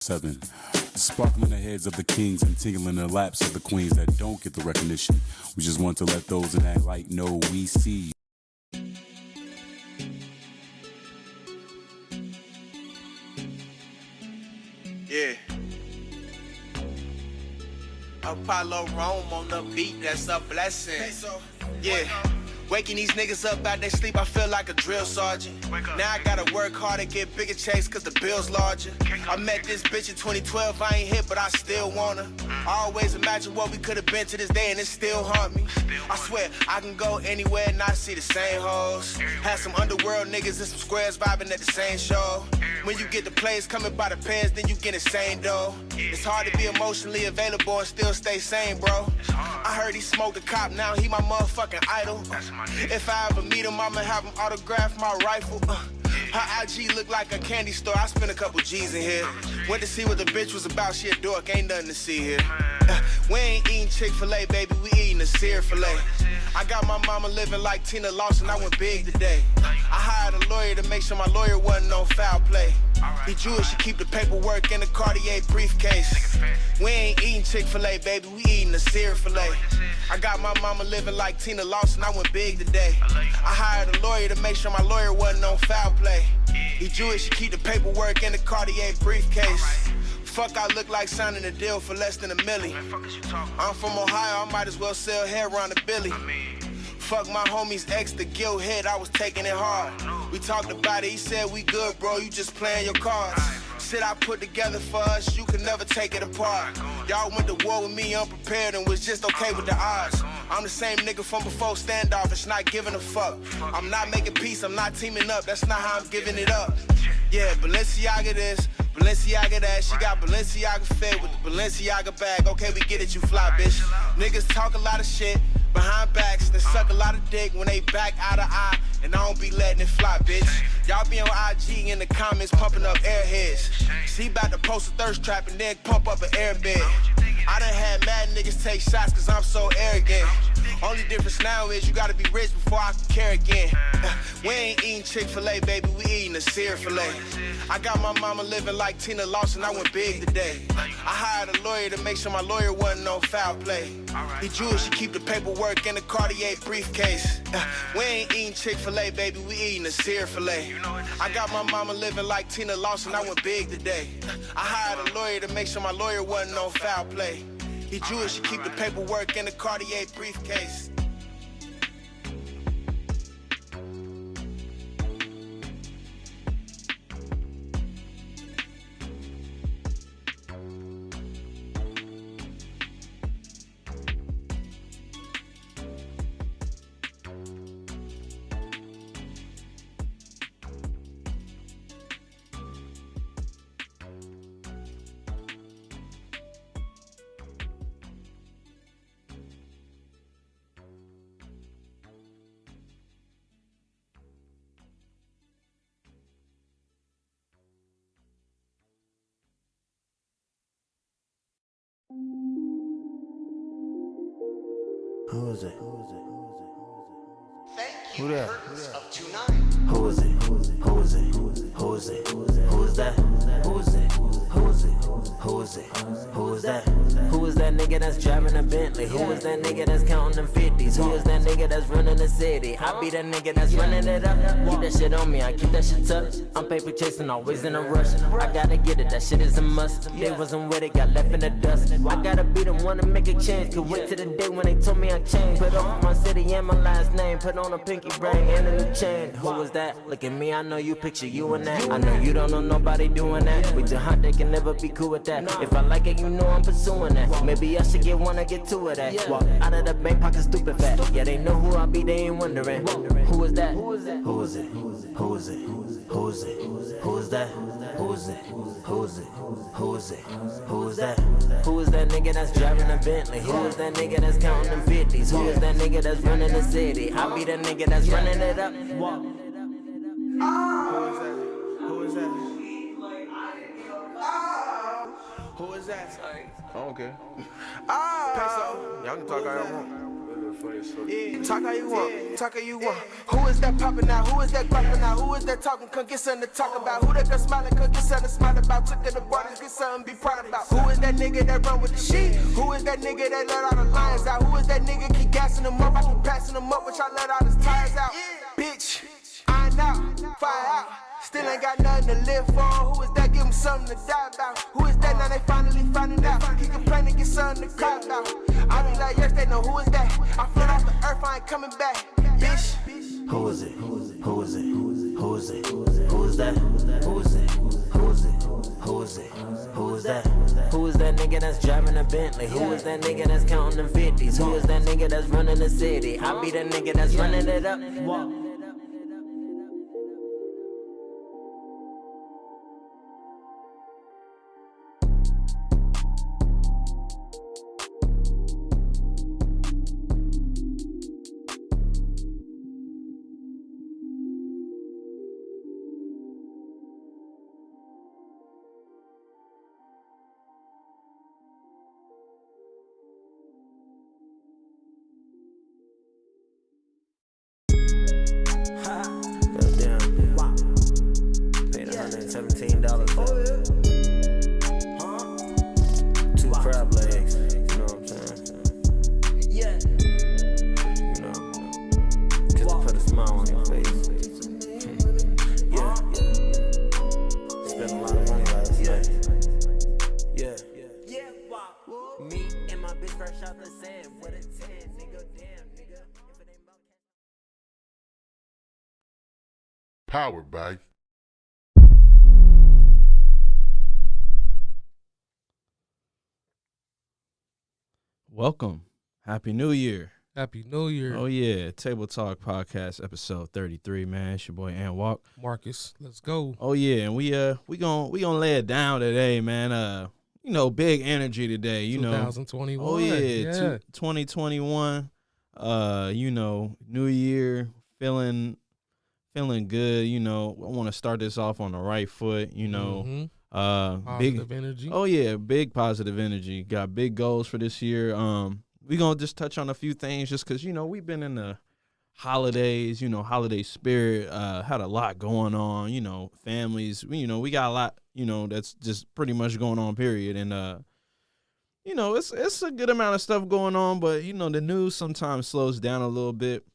7. Sparkling the heads of the kings and tingling the laps of the queens that don't get the recognition. We just want to let those in that light know we see. Yeah. Apollo Rome on the beat, that's a blessing. Yeah. Waking these niggas up out they sleep, I feel like a drill sergeant. Now I gotta work hard to get bigger checks cause the bill's larger. I met this bitch in 2012, I ain't hit but I still want her. I always imagine what we could've been to this day and it still haunt me. I swear, I can go anywhere and I see the same hoes. Had some underworld niggas and some squares vibing at the same show. When you get the plays coming by the pairs, then you get insane though. It's hard to be emotionally available and still stay sane, bro. I heard he smoked a cop, now he my motherfucking idol. If I ever meet him, I'ma have him autograph my rifle. Her IG look like a candy store, I spent a couple G's in here. Went to see what the bitch was about, she a dork, ain't nothing to see here. We ain't eating Chick-fil-A, baby, we eating a sear filet. I got my mama living like Tina Lawson, I went big today. I hired a lawyer to make sure my lawyer wasn't on foul play. He Jewish, she keep the paperwork in the Cartier briefcase. We ain't eating Chick-fil-A, baby, we eating a sear filet. I got my mama living like Tina Lawson, I went big today. I hired a lawyer to make sure my lawyer wasn't on foul play. He Jewish, she keep the paperwork in the Cartier briefcase. Fuck, I look like signing a deal for less than $1 million. I'm from Ohio, I might as well sell hair around the Billy. Fuck my homie's ex, the guilt hit, I was taking it hard. We talked about it, he said we good, bro, you just playing your cards. Shit I put together for us, you can never take it apart. Y'all went to war with me unprepared and was just okay with the odds. I'm the same nigga from before standoff, it's not giving a fuck. I'm not making peace, I'm not teaming up, that's not how I'm giving it up. Yeah, Balenciaga this, Balenciaga that. She got Balenciaga fit with the Balenciaga bag. Okay, we get it, you fly, bitch. Niggas talk a lot of shit behind backs, then suck a lot of dick when they back out of eye. And I don't be letting it fly, bitch. Y'all be on IG in the comments pumping up airheads. See about to post a thirst trap and then pump up an airbed. I done had mad niggas take shots cause I'm so arrogant. Only difference now is you gotta be rich before I can care again. We ain't eating Chick-fil-A, baby, we eating a sear filet. I got my mama living like Tina Lawson, I went big today. I hired a lawyer to make sure my lawyer wasn't on foul play. He Jewish, she keep the paperwork in the Cartier briefcase. We ain't eating Chick-fil-A, baby, we eating a sear filet. I got my mama living like Tina Lawson, I went big today. I hired a lawyer to make sure my lawyer wasn't on foul play. He Jewish, she keep the paperwork in the Cartier briefcase. Who is it? Who that? Who is it? Who is it? Who is it? Who is it? Who is that? Who is it? Who is it? Who is it? Who is that? Who is that nigga that's driving a Bentley? Who is that nigga that's counting them 50s? Who is that nigga that's running the city? I be that nigga that's running it up. Keep that shit on me, I keep that shit tucked. I'm paper chasing, always in a rush. I gotta get it, that shit is a must. They wasn't with it, got left in the dust. I gotta be the one to make a change. Could wait to the day when they told me I changed. Put off my city and my last name. Put on a pinky ring and a new chain. Who is that? Look at me, I know you picture you in that. I know you don't know nobody doing that. We too hot, they can never be cool with that. If I like it, you know I'm pursuing that. Maybe I should get one or get two of that. Walk out of the bank, pocket stupid fat. Yeah, they know who I be, they ain't wondering. Who is that? Who is it? Who is it? Who is it? Who is it? Who is that? Who is it? Who is it? Who is it? Who is that? Who is that nigga that's driving a Bentley? Who is that nigga that's counting them 50s? Who is that nigga that's running the city? I be that nigga that's running it up. Who is that? Who is that? I don't care. Peso. Y'all can talk all y'all want. Talk how you want, talk how you want. Who is that popping out? Who is that popping out? Who is that talking? Come get something to talk about. Who that girl smiling? Come get something to smile about. Took to the borders, get something to be proud about. Who is that nigga that run with the sheep? Who is that nigga that let all the lions out? Who is that nigga keep gassing them up? I keep passing them up, which I let all his tires out. Bitch, iron out, fire out. Still ain't got nothing to live for. Who is that? Give him something to die about. Who is that? Now they finally finding out. He complaining, get something to cry about. I be like, yes, they know who is that. I float off the earth, I ain't coming back. Bitch. Who is it? Who is it? Who is it? Who is it? Who is that? Who is it? Who is it? Who is it? Who is that? Who is that nigga that's driving a Bentley? Who is that nigga that's counting the 50s? Who is that nigga that's running the city? I be the nigga that's running it up. $17 for it. Two crab legs, you know what I'm saying? Yeah. You know, just to put a smile on your face. Yeah. Spent a lot of money last night. Yeah. Me and my bitch fresh out the sand with a 10, nigga. Damn, nigga. If it ain't about Powered by Welcome. Happy New Year. Happy New Year. Oh, yeah. Table Talk Podcast, episode 33, man. It's your boy, Ant Walk. Marcus, let's go. Oh, yeah. And we gonna lay it down today, man. Big energy today, you 2021. know. Oh, yeah. 2021. New Year, feeling good, I want to start this off on the right foot, Positive energy. Oh yeah, big positive energy. Got big goals for this year. We gonna just touch on a few things just because we've been in the holidays, holiday spirit. Had a lot going on, families. We got a lot, that's just pretty much going on. Period. And it's a good amount of stuff going on, but the news sometimes slows down a little bit.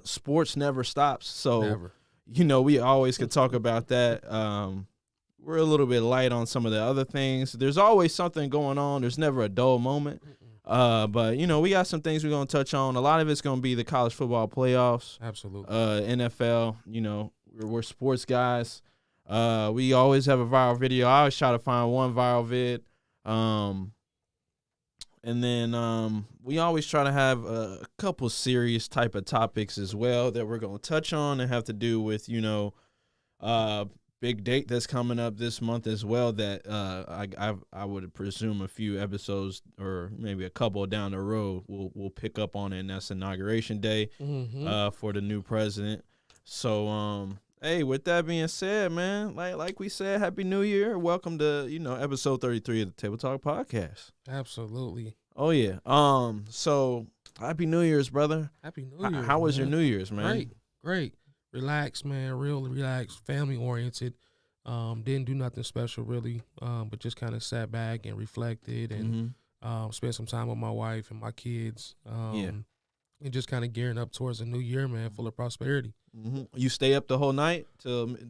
Sports never stops, so Never. We always could talk about that. We're a little bit light on some of the other things. There's always something going on. There's never a dull moment. But we got some things we're going to touch on. A lot of it's going to be the college football playoffs. Absolutely. NFL, we're sports guys. We always have a viral video. I always try to find one viral vid. And then we always try to have a couple serious type of topics as well that we're going to touch on and have to do with, big date that's coming up this month as well that I would presume a few episodes or maybe a couple down the road we'll pick up on it, and that's Inauguration Day for the new president. So hey, with that being said, man, like we said, Happy New Year. Welcome to, episode 33 of the Table Talk Podcast. Absolutely. Oh yeah. So Happy New Year's, brother. Happy New Year. How was your New Year's, man? Great. Relaxed, man. Real relaxed, family oriented. Didn't do nothing special really, but just kind of sat back and reflected and spent some time with my wife and my kids. And just kind of gearing up towards a new year, man, full of prosperity. You stay up the whole night till It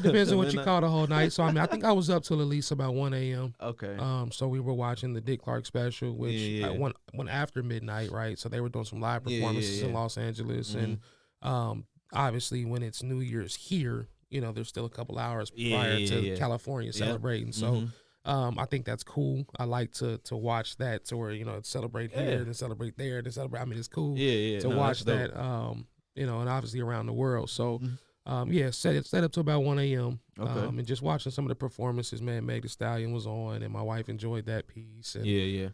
depends on what you call the whole night. So I think I was up till at least about 1 a.m. Okay. So we were watching the Dick Clark special, which went after midnight, right? So they were doing some live performances in Los Angeles, and obviously when it's New Year's here, there's still a couple hours prior to California celebrating. So I think that's cool. I like to watch that to where, celebrate here, then celebrate there, then celebrate. I mean, it's cool to watch that, and obviously around the world. So Set up to about 1 a.m. Okay. And just watching some of the performances, man. Meg Thee Stallion was on, and my wife enjoyed that piece. And, Yeah.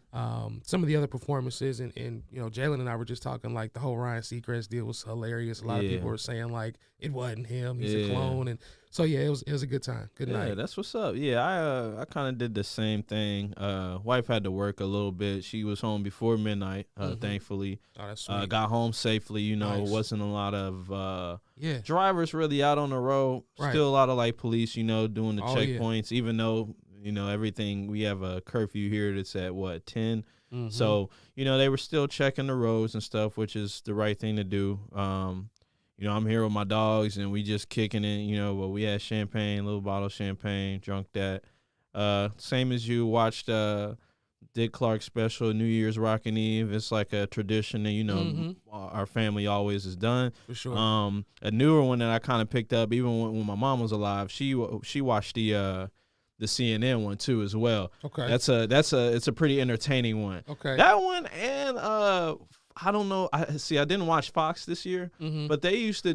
some of the other performances, and Jalen and I were just talking, like, the whole Ryan Seacrest deal was hilarious. A lot of people were saying, like, it wasn't him, he's a clone, and so it was a good time, good night. Yeah, that's what's up. Yeah, I kind of did the same thing. Wife had to work a little bit. She was home before midnight, thankfully. Oh, that's sweet. Got home safely. Nice. Wasn't a lot of Yeah. drivers really out on the road. Right. Still a lot of like police, doing the Oh, yeah. checkpoints, even though, everything, we have a curfew here that's at 10. Mhm. So, they were still checking the roads and stuff, which is the right thing to do. I'm here with my dogs and we just kicking it, but we had champagne, a little bottle of champagne, drunk that. Same as you watched Dick Clark special, New Year's Rockin' Eve. It's like a tradition that, our family always has done. For sure. A newer one that I kind of picked up, even when my mom was alive, she watched the CNN one too as well. Okay. It's a pretty entertaining one. Okay. That one, and I don't know. I didn't watch Fox this year, but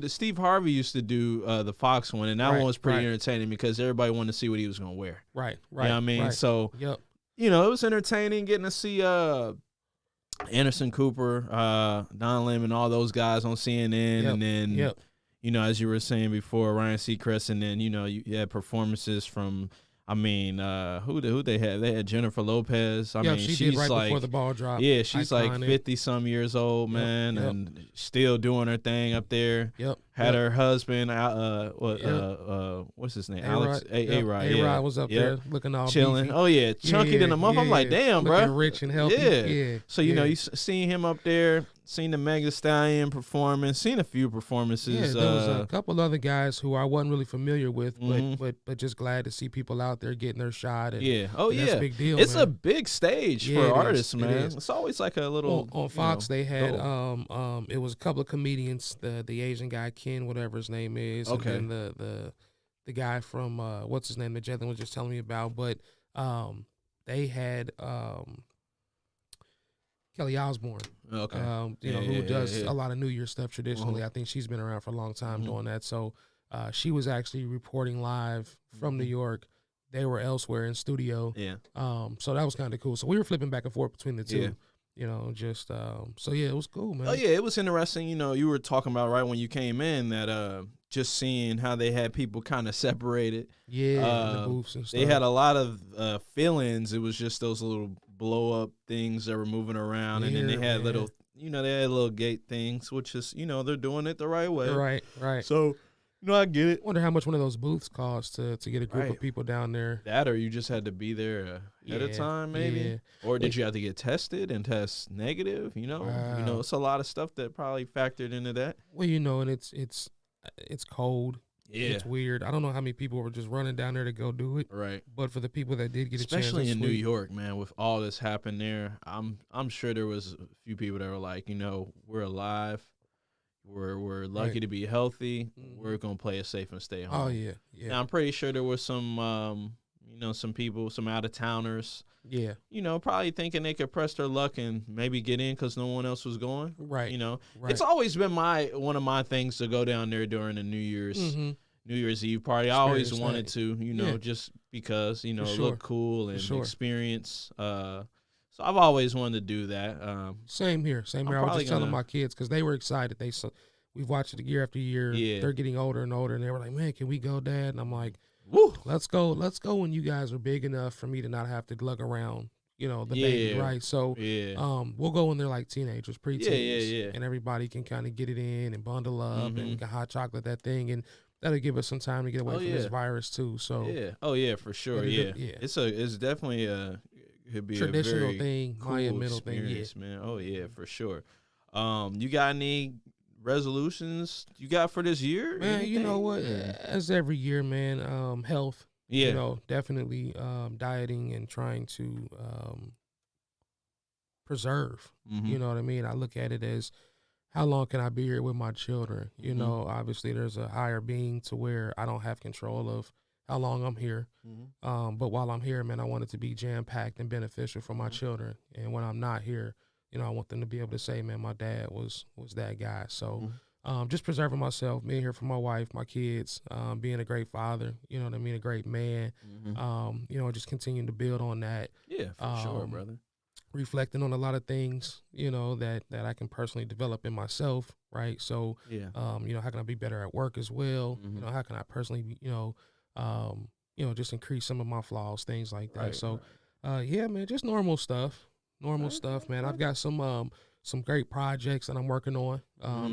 Steve Harvey used to do the Fox one, and that one was pretty entertaining because everybody wanted to see what he was going to wear. Right. You know what I mean? Right. So, Yep. it was entertaining getting to see Anderson Cooper, Don Lemon, all those guys on CNN, and then as you were saying before, Ryan Seacrest, and then you had performances from. Who they had? They had Jennifer Lopez. She she's did right like, before the ball drop. yeah, she's Iconic. like 50 some years old, man, and still doing her thing up there. Yep. Had her husband, what's his name? Alex A-Rod. A-Rod was up there looking all chilling. beefy. Oh yeah, chunky than a month. I'm like, damn, looking bro. rich and healthy. Yeah. So you seen him up there, seen the Meg Thee Stallion performance, seen a few performances. Yeah, there was a couple other guys who I wasn't really familiar with, but just glad to see people out there getting their shot. And, that's a big deal. It's man. a big stage for artists, man. It's always like a little. On Fox, they had it was a couple of comedians, the Asian guy Ken, whatever his name is, Okay. and then the guy from what's his name that Jalen was just telling me about, but they had Kelly Osbourne, Okay. who does a lot of New Year stuff traditionally. I think she's been around for a long time doing that. So she was actually reporting live from New York. They were elsewhere in studio. Yeah. So that was kind of cool. So we were flipping back and forth between the two. Yeah. It was cool, man. Oh yeah, it was interesting. You were talking about right when you came in that just seeing how they had people kind of separated. Yeah, the booths and stuff. They had a lot of fill-ins. It was just those little blow-up things that were moving around, and then they had little, they had little gate things, which is, they're doing it the right way. Right. So, I get it. Wonder how much one of those booths costs to get a group of people down there. That, or you just had to be there ahead of time, maybe. Or did you have to get tested and test negative? It's a lot of stuff that probably factored into that. Well, and it's cold. Yeah. It's weird. I don't know how many people were just running down there to go do it. Right. But for the people that did get a chance, especially in New York, man, with all this happened there, I'm sure there was a few people that were like, we're alive. We're lucky to be healthy. We're gonna play it safe and stay home. Oh yeah. Now, I'm pretty sure there was some, some people, some out of towners. Yeah. Probably thinking they could press their luck and maybe get in because no one else was going. Right. Right. It's always been one of my things to go down there during the New Year's Eve party. I always wanted to, just because it looked cool and experience. So I've always wanted to do that. Same here. I was just telling my kids because they were excited. We've watched it year after year. Yeah. They're getting older and older, and they were like, "Man, can we go, Dad?" And I'm like, "Woo, let's go when you guys are big enough for me to not have to lug around, the baby, right?" So, we'll go when they're like teenagers, preteens, and everybody can kind of get it in and bundle up and we can hot chocolate that thing, and that'll give us some time to get away from this virus too. So, for sure, It's definitely could be traditional a very thing, cool Maya middle thing, man. Oh yeah, for sure. You got any resolutions you got for this year? Man, anything? you know what? As every year, man, health. Yeah. Definitely dieting and trying to preserve. You know what I mean? I look at it as how long can I be here with my children? Obviously there's a higher being to where I don't have control of how long I'm here. But while I'm here, man, I want it to be jam-packed and beneficial for my children. And when I'm not here, I want them to be able to say, man, my dad was that guy. So just preserving myself, being here for my wife, my kids, being a great father, you know what I mean, a great man, you know, just continuing to build on that. Yeah, for sure, brother. Reflecting on a lot of things, you know, that I can personally develop in myself, right? So, Yeah. you know, how can I be better at work as well? You know, how can I personally, you know, just increase some of my flaws, things like that. Right, So, yeah, man, just normal stuff, man. I've got some great projects that I'm working on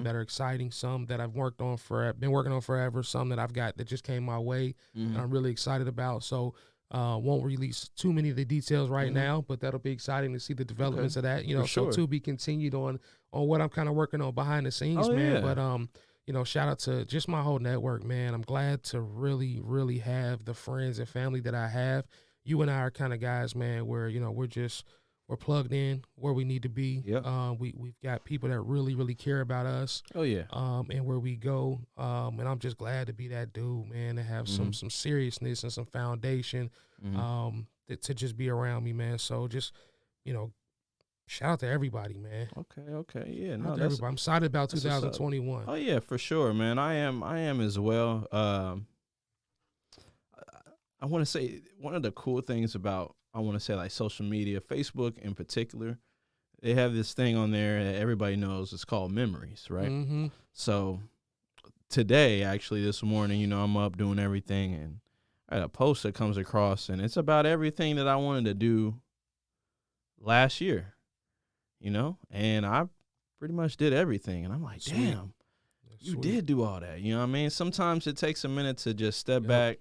that are exciting. Some that I've been working on forever. Some that I've got that just came my way, and I'm really excited about. So. Won't release too many of the details right now, but that'll be exciting to see the developments of that. You know, so to be continued on what I'm kind of working on behind the scenes, man. Yeah. But you know, shout out to just my whole network, man. I'm glad to really, really have the friends and family that I have. You and I are kind of guys, man, where you know we're plugged in where we need to be. Yep. We've got people that really, really care about us. Oh yeah. And where we go. And I'm just glad to be that dude, man, to have some seriousness and some foundation, to just be around me, man. So just, you know, shout out to everybody, man. Okay. Yeah. No, everybody. I'm excited about 2021. Oh yeah, for sure, man. I am as well. I want to say one of the cool things about like social media, Facebook in particular, they have this thing on there that everybody knows. It's called memories, right? So today, actually, this morning, you know, I'm up doing everything, and I had a post that comes across, and it's about everything that I wanted to do last year, you know, and I pretty much did everything, and I'm like, damn, you did do all that, you know what I mean? Sometimes it takes a minute to just step back,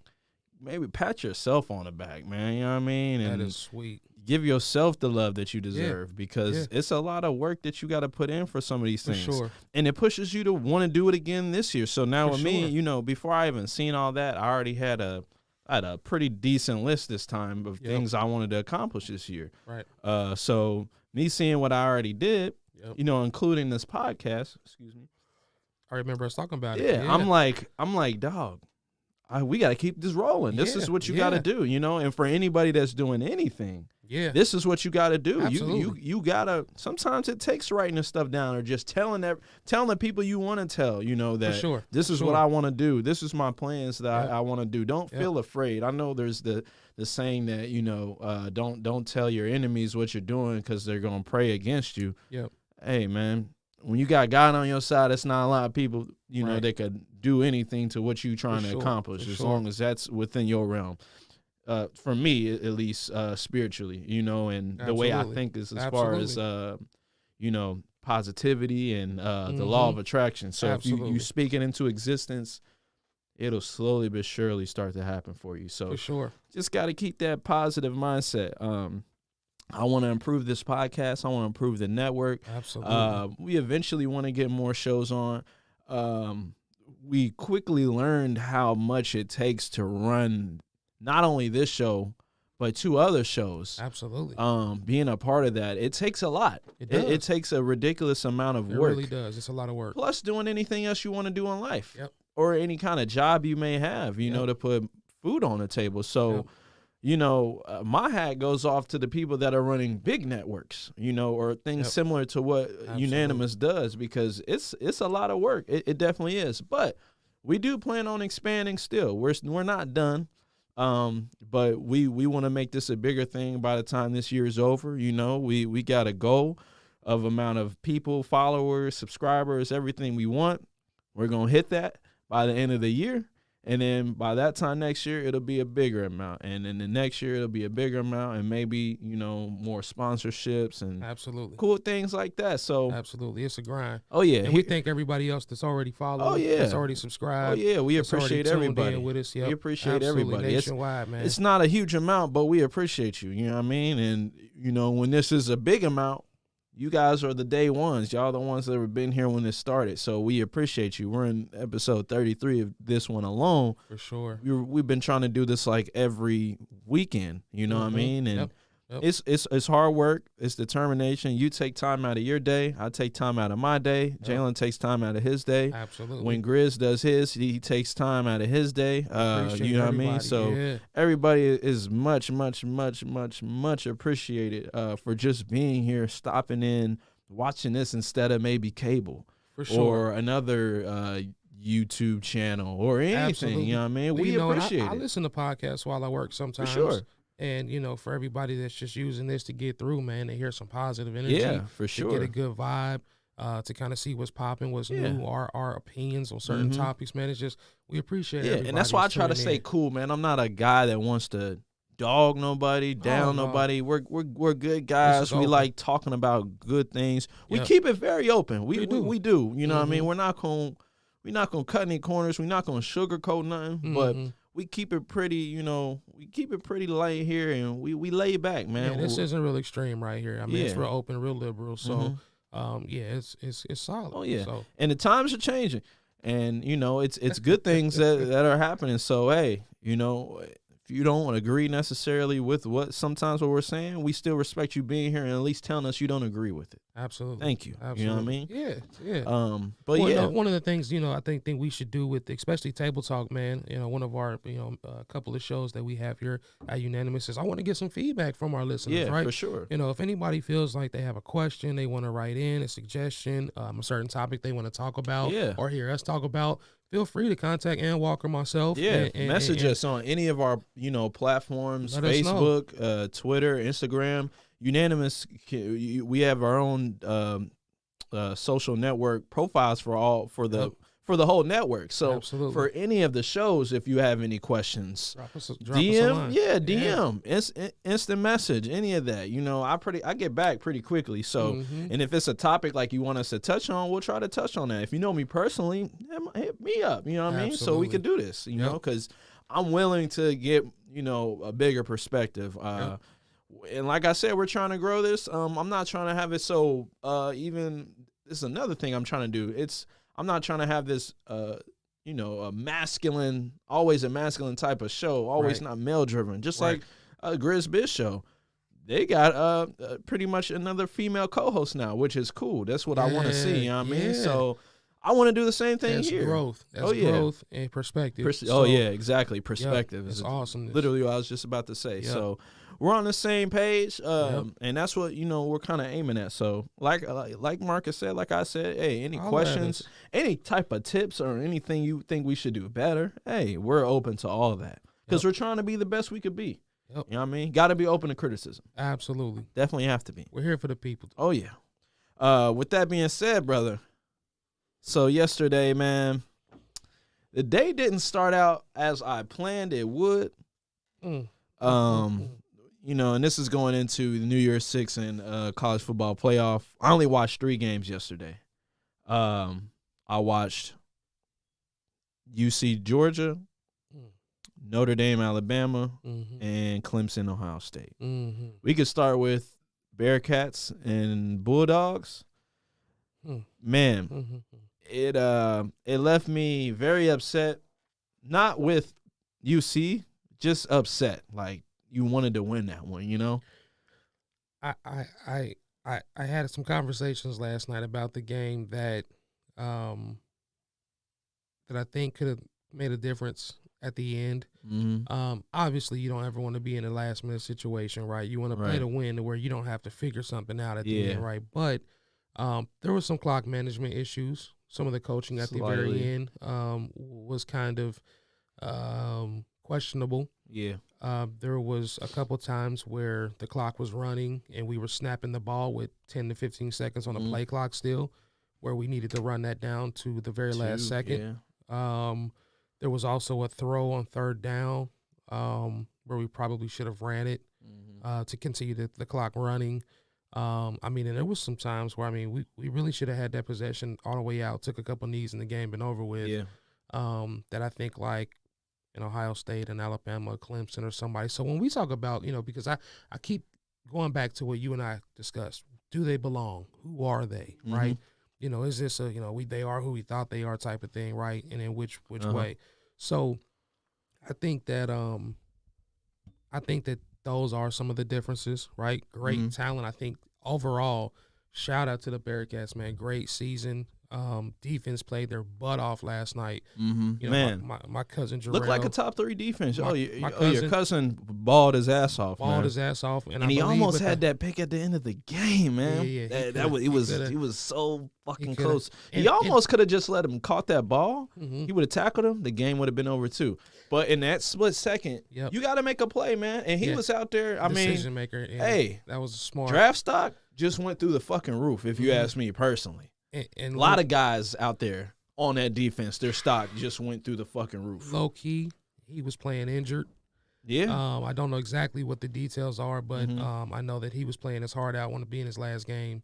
maybe pat yourself on the back, man, you know what I mean? And that is sweet. Give yourself the love that you deserve because it's a lot of work that you got to put in for some of these things. For sure. And it pushes you to want to do it again this year. So now with me, you know, before I even seen all that, I already had a pretty decent list this time of things I wanted to accomplish this year. Right. So me seeing what I already did, you know, including this podcast, I remember us talking about it. Yeah. I'm like, dog, we got to keep this rolling. This is what you got to do, you know, and for anybody that's doing anything, this is what you got to do. Absolutely. You got to, sometimes it takes writing this stuff down or just telling the people you want to tell, you know, that this is what I want to do. This is my plans that I want to do. Don't feel afraid. I know there's the saying that, you know, don't tell your enemies what you're doing because they're going to pray against you. Yep. Hey, man, when you got God on your side, it's not a lot of people, you know, that could do anything to what you're trying to accomplish as long as that's within your realm. For me, at least spiritually, you know, and the way I think is as far as, you know, positivity and the law of attraction. So if you speak it into existence, it'll slowly but surely start to happen for you. So for sure, just got to keep that positive mindset. I want to improve this podcast. I want to improve the network. Absolutely. We eventually want to get more shows on. We quickly learned how much it takes to run not only this show, but 2 other shows. Absolutely. Being a part of that, it takes a lot. It takes a ridiculous amount of work. It really does. It's a lot of work. Plus doing anything else you want to do in life. Yep. Or any kind of job you may have, you know, to put food on the table. So, you know, my hat goes off to the people that are running big networks, you know, or things similar to what Unanimous does, because it's a lot of work. It definitely is. But we do plan on expanding still. We're not done. But we want to make this a bigger thing by the time this year is over. You know, we got a goal of amount of people, followers, subscribers, everything we want. We're going to hit that by the end of the year. And then by that time next year, it'll be a bigger amount. And then the next year, it'll be a bigger amount and maybe, you know, more sponsorships and cool things like that. So absolutely. It's a grind. Oh, yeah. And we thank everybody else that's already followed, that's already subscribed. Oh, yeah. We appreciate everybody. With us. We appreciate everybody. Nationwide, man. It's not a huge amount, but we appreciate you. You know what I mean? And, you know, when this is a big amount, you guys are the day ones. Y'all the ones that have been here when it started. So we appreciate you. We're in episode 33 of this one alone. For sure. We've been trying to do this like every weekend. You know what I mean? And it's hard work. It's determination. You take time out of your day. I take time out of my day. Jalen takes time out of his day. Absolutely. When Grizz does his, he takes time out of his day. You know what I mean? So everybody is much, much, much, much, much appreciated for just being here, stopping in, watching this instead of maybe cable. For sure. or another YouTube channel or anything. Absolutely. You know what I mean? But, We appreciate I it. listen to podcasts while I work sometimes. For sure. And, for everybody that's just using this to get through, man, to hear some positive energy. Yeah, for sure. To get a good vibe, to kind of see what's popping, what's new, our opinions on certain topics, man. It's just, we appreciate it. Yeah, and that's why I try to stay cool, man. I'm not a guy that wants to dog nobody, down nobody. We're good guys. We like talking about good things. We keep it very open. We do. You know what I mean? We're not gonna cut any corners. We're not gonna sugarcoat nothing. But we keep it pretty, we keep it pretty light here, and we lay back, man. Yeah, this isn't real extreme right here. I mean, it's real open, real liberal. So, it's solid. Oh yeah, so. And the times are changing, and it's good things that are happening. So hey, if you don't agree necessarily with what we're saying, we still respect you being here and at least telling us you don't agree with it. Absolutely. Thank you. Absolutely. You know what I mean? Yeah. But one of the things, I think we should do with, especially Table Talk, man, one of our, a couple of shows that we have here at Unanimous is I want to get some feedback from our listeners, right? For sure. If anybody feels like they have a question, they want to write in, a suggestion, a certain topic they want to talk about or hear us talk about, feel free to contact Ann Walker, myself. Yeah, message us on any of our, platforms, Facebook, Twitter, Instagram. Unanimous, we have our own social network profiles for the whole network. So Absolutely. For any of the shows, if you have any questions, drop us DM, a line. DM, instant message, any of that. I get back pretty quickly. So, and if it's a topic like you want us to touch on, we'll try to touch on that. If you know me personally, hit me up. You know what I mean? So we can do this. You know, because I'm willing to get a bigger perspective. And like I said, we're trying to grow this. I'm not trying to have it so even. This is another thing I'm trying to do. I'm not trying to have this, a masculine, always a masculine type of show, always not male driven. Just like a Grizz Biz show, they got pretty much another female co-host now, which is cool. That's what I want to see. You know what I mean? So I want to do the same thing here. Growth. That's growth and perspective. Exactly. Perspective is awesome. Literally what I was just about to say. So we're on the same page, and that's what we're kind of aiming at. So, like Marcus said, like I said, hey, any questions, any type of tips, or anything you think we should do better, hey, we're open to all of that because we're trying to be the best we could be. You know what I mean? Got to be open to criticism. Absolutely, definitely have to be. We're here for the people. Oh yeah. With that being said, brother. So yesterday, man, the day didn't start out as I planned it would. And this is going into the New Year's Six and college football playoff. I only watched 3 games yesterday. I watched UC Georgia, Notre Dame Alabama, and Clemson Ohio State. We could start with Bearcats and Bulldogs. Man, it left me very upset. Not with UC, just upset. Like, you wanted to win that one, I had some conversations last night about the game that I think could have made a difference at the end. Obviously, you don't ever want to be in a last minute situation, right? You want to play to win to where you don't have to figure something out at the end, right? But there was some clock management issues. Some of the coaching at the very end was kind of questionable. Yeah. There was a couple times where the clock was running and we were snapping the ball with 10 to 15 seconds on the play clock still, where we needed to run that down to the very last second. There was also a throw on 3rd down where we probably should have ran it to continue the clock running. And there was some times where, we really should have had that possession all the way out, took a couple knees in the game, been over with. Yeah. That I think, like, in Ohio State and Alabama, Clemson, or somebody. So when we talk about, because I keep going back to what you and I discussed. Do they belong? Who are they, right? Is this they are who we thought they are type of thing, right? And in which way? So I think that those are some of the differences, right? Great talent. I think overall, shout out to the Bearcats, man. Great season. Defense played their butt off last night. Mm-hmm. You know, Man, my cousin Jarrell looked like a top 3 defense. My- Your cousin balled his ass off, balled man. his ass off, And I he believe almost with had that pick at the end of the game, man. Yeah, He was so fucking coulda. close. And- He almost could have just let him caught that ball. Mhm. He would have tackled him. The game would have been over too. But in that split second, Yep. you got to make a play, man. And he Yeah. was out there. I mean, decision maker. And hey, that was smart. draft stock just went through the fucking roof. If you ask me personally, and a lot of guys out there on that defense, their stock just went through the fucking roof. low key, he was playing injured. Yeah. I don't know exactly what the details are, but Mhm. I know that he was playing his heart out, want to be in his last game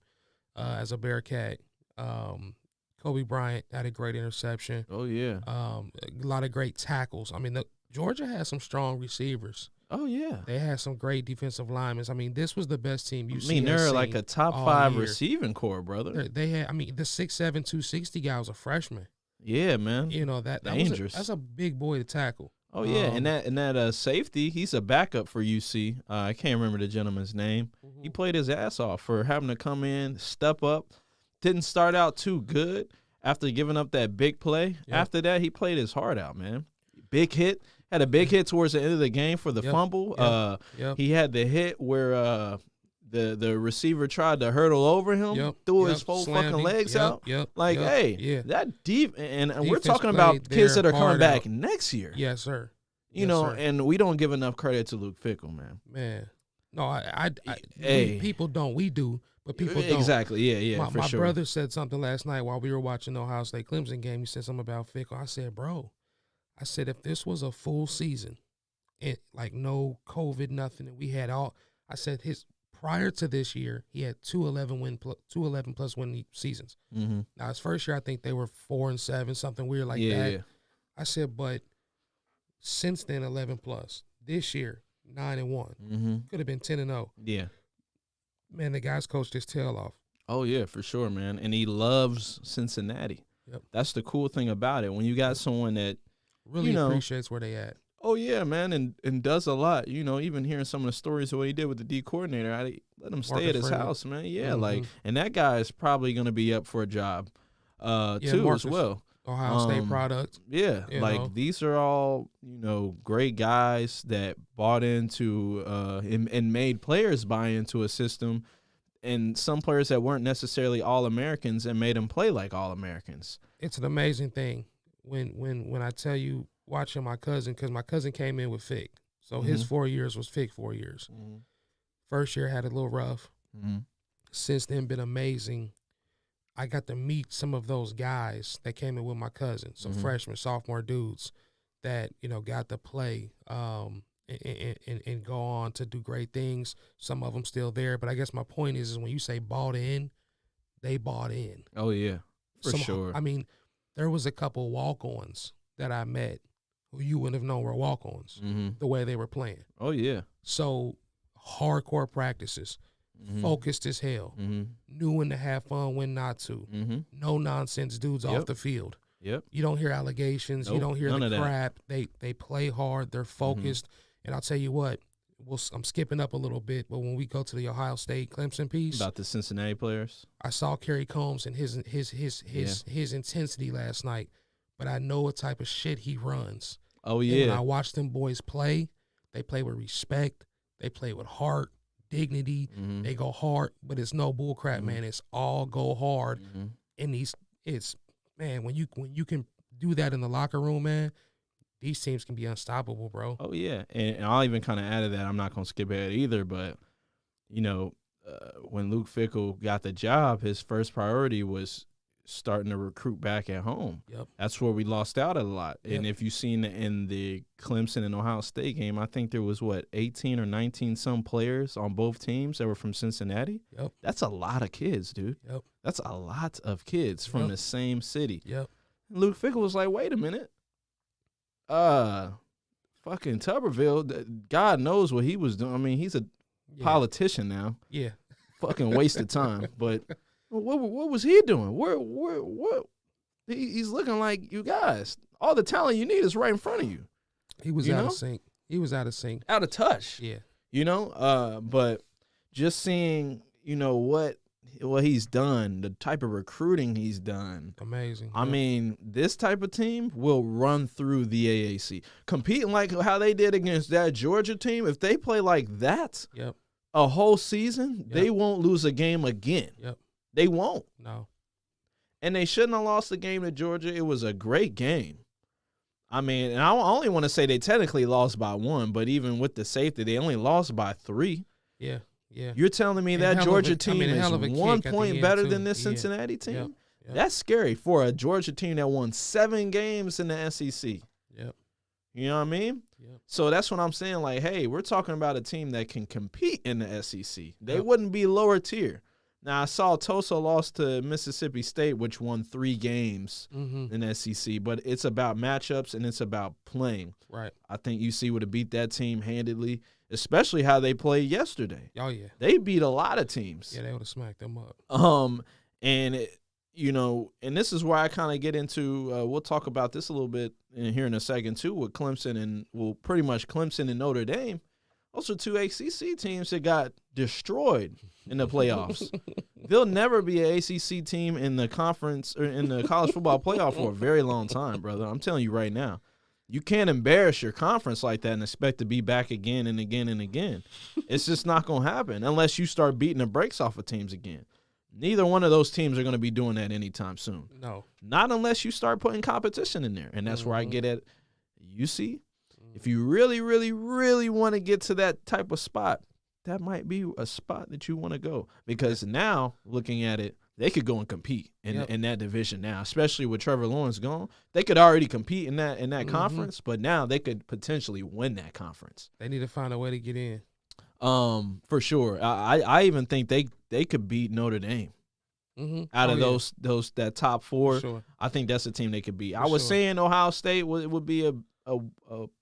as a Bearcat. Kobe Bryant had a great interception. Oh yeah. A lot of great tackles. I mean, Georgia has some strong receivers. Oh yeah. They had some great defensive linemen. I mean, this was the best team I UC mean, has they're like seen a top all 5 year. receiving core, brother. They had. I mean, the 6'7", 260 guy was a freshman. Yeah, man. You know that Dangerous. that's a big boy to tackle. Oh yeah, and that safety, he's a backup for UC. I can't remember the gentleman's name. He played his ass off for having to come in, step up. Didn't start out too good after giving up that big play. Yep. After that, he played his heart out, man. Big hit. Had a big hit towards the end of the game for the fumble. Yep. He had the hit where the receiver tried to hurdle over him, threw his whole Slammed fucking him. legs out. Hey, Hey, that deep, and we're Defense talking about played kids their that are coming heart back out. next year. Yes, sir. You Yes, know, sir. and we don't give enough credit to Luke Fickle, man. Man, no, Hey. people don't. We do, but people don't. Exactly. Yeah, My, for my sure. brother said something last night while we were watching the Ohio State Clemson game. He said something about Fickle. I said, bro, if this was a full season, and like no COVID, nothing, and we had all, I said prior to this year, he had 11 plus win seasons. Mm-hmm. Now his first year, I think they were 4-7, something weird like that. Yeah. I said, but since then, 11 plus. This year, 9-1. Mm-hmm. Could have been 10-0. Yeah. Man, the guy's coached his tail off. Oh yeah, for sure, man. And he loves Cincinnati. Yep. That's the cool thing about it. When you got someone that Really appreciates where they at. oh yeah, man, and does a lot. You know, even hearing some of the stories of what he did with the D coordinator, I let him stay at his Marcus house, man. Yeah, Mhm. like, and that guy is probably gonna be up for a job, too Marcus. as well. Ohio State product. Yeah, You like know? these are all great guys that bought into and made players buy into a system, and some players that weren't necessarily all Americans and made them play like all Americans. It's an amazing thing when I tell you watching my cousin, because my cousin came in with Fick. So his 4 years was Fick 4 years. First year had a little rough. Mm-hmm. Since then, been amazing. I got to meet some of those guys that came in with my cousin, some freshmen, sophomore dudes that, got to play and go on to do great things. Some of them still there. But I guess my point is when you say bought in, they bought in. Oh yeah, for sure. I mean, there was a couple walk-ons that I met who you wouldn't have known were walk-ons the way they were playing. Oh yeah. So hardcore practices, focused as hell, knew when to have fun, when not to. No nonsense dudes off the field. Yep. You don't hear allegations. You Nope, don't hear none the of that. crap. They play hard. They're focused. And I'll tell you what, I'm skipping up a little bit, but when we go to the Ohio State Clemson piece, About the Cincinnati players. I saw Kerry Combs and his intensity last night, but I know what type of shit he runs. Oh And yeah. when I watch them boys play, they play with respect. They play with heart, dignity. They go hard, but it's no bull crap, man. It's all go hard. And man, when you can do that in the locker room, man, these teams can be unstoppable, bro. Oh yeah, and I'll even kind of add to that. I'm not gonna skip ahead either, but when Luke Fickle got the job, his first priority was starting to recruit back at home. Yep. That's where we lost out a lot. Yep. And if you've seen in the Clemson and Ohio State game, I think there was 18 or 19 some players on both teams that were from Cincinnati. Yep. That's a lot of kids, dude. Yep. That's a lot of kids from the same city. Yep. Luke Fickle was like, wait a minute. Fucking Tuberville, God knows what he was doing. I mean, he's a politician now. Yeah. Fucking wasted time. But what was he doing? What? He's looking like you guys. All the talent you need is right in front of you. He was out of sync. He was out of sync. Out of touch. Yeah. But just seeing, what what he's done, the type of recruiting he's done. Amazing. I mean, this type of team will run through the AAC. Competing like how they did against that Georgia team, if they play like that a whole season, they won't lose a game again. They won't. No. And they shouldn't have lost the game to Georgia. It was a great game. I mean, and I only want to say they technically lost by 1, but even with the safety, they only lost by 3. Yeah. You're telling me that Georgia team is 1 point better than this Cincinnati team? That's scary for a Georgia team that won 7 games in the SEC. You know what I mean? So that's what I'm saying. Like, hey, we're talking about a team that can compete in the SEC. They wouldn't be lower tier. Now, I saw Tulsa lost to Mississippi State, which won 3 games in the SEC, but it's about matchups and it's about playing. Right. I think UC would have beat that team handedly, especially how they played yesterday. Oh, yeah. They beat a lot of teams. Yeah, they would have smacked them up. And, and this is where I kind of get into, we'll talk about this a little bit here in a second, too, with Clemson and, pretty much Clemson and Notre Dame. Those are 2 ACC teams that got destroyed in the playoffs. There'll never be an ACC team in the conference or in the college football playoff for a very long time, brother. I'm telling you right now. You can't embarrass your conference like that and expect to be back again and again and again. It's just not going to happen unless you start beating the brakes off of teams again. Neither one of those teams are going to be doing that anytime soon. No. Not unless you start putting competition in there. And that's where I get at UC. If you really, really, really want to get to that type of spot, that might be a spot that you want to go. Because now, looking at it, they could go and compete in that division now, especially with Trevor Lawrence gone. They could already compete in that conference, but now they could potentially win that conference. They need to find a way to get in. For sure. I even think they could beat Notre Dame. Out of those that top 4, sure. I think that's a team they could beat. I was saying Ohio State would be a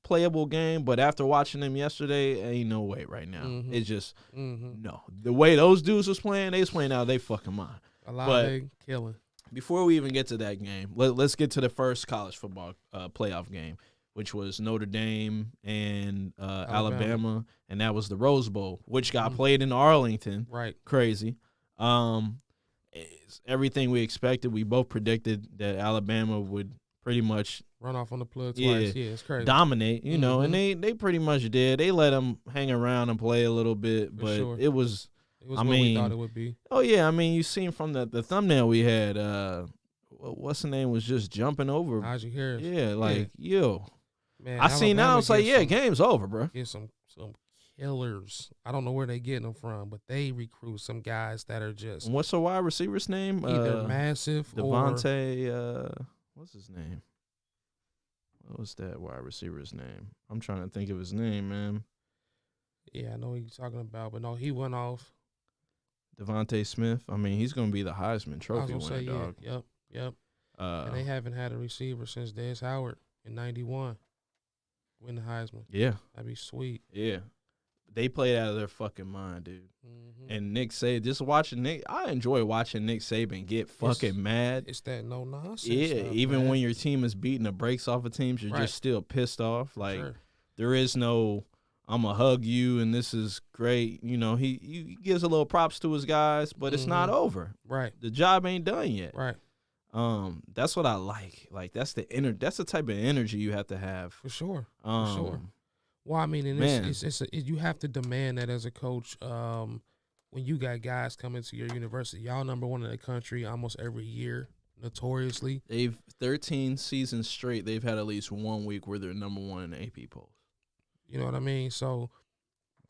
playable game, but after watching them yesterday, ain't no way right now. It's just no. The way those dudes was playing, they was playing out of their fucking mind. A lot of killing. Before we even get to that game, let's get to the first college football playoff game, which was Notre Dame and Alabama, and that was the Rose Bowl, which got played in Arlington. Right. Crazy. It's everything we expected. We both predicted that Alabama would pretty much run off on the plug twice. Yeah, it's crazy. Dominate, know, and they pretty much did. They let them hang around and play a little bit, but it was what we thought it would be. Oh, yeah. I mean, you seen from the thumbnail we had, what's the name was just jumping over. Najee Harris. Yeah, yo. Man, I seen that. I was like, game's over, bro. Get some killers. I don't know where they getting them from, but they recruit some guys that are just. What's the wide receiver's name? Either massive Devontae, what's his name? What was that wide receiver's name? I'm trying to think of his name, man. Yeah, I know what you're talking about, but no, he went off. Devontae Smith. I mean, he's going to be the Heisman Trophy winner, dog. Yep. And they haven't had a receiver since Des Howard in 91 win the Heisman. Yeah. That'd be sweet. Yeah. They played out of their fucking mind, dude. And Nick Saban, just watching Nick, I enjoy watching Nick Saban get fucking mad. It's that no nonsense. Yeah, stuff, even man. when your team is beating the brakes off of teams, you're just still pissed off. Like, there is no, I'm going to hug you and this is great. You know, he gives a little props to his guys, but it's not over. Right. The job ain't done yet. Right. That's what I like. Like, that's the type of energy you have to have. For sure. For sure. Well, I mean, and you have to demand that as a coach when you got guys coming to your university. Y'all number 1 in the country almost every year, notoriously. They've 13 seasons straight. They've had at least 1 week where they're number 1 in the AP polls. You know what I mean? So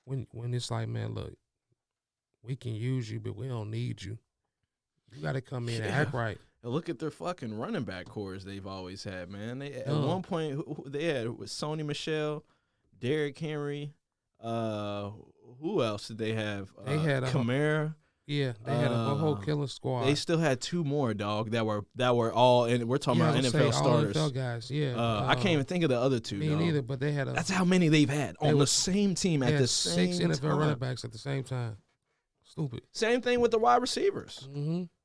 when it's like, man, look, we can use you, but we don't need you. You got to come in and act right. Look at their fucking running back cores they've always had, man. At one point, they had Sony Michel, Derrick Henry. Who else did they have? They had Kamara. They had a whole killing squad. They still had 2 more, dog, that were all in. We're talking about NFL starters. All NFL guys, I can't even think of the other 2. Me neither, but they had that's how many they've had on the same team at the same time. 6 NFL running backs at the same time. Stupid. Same thing with the wide receivers.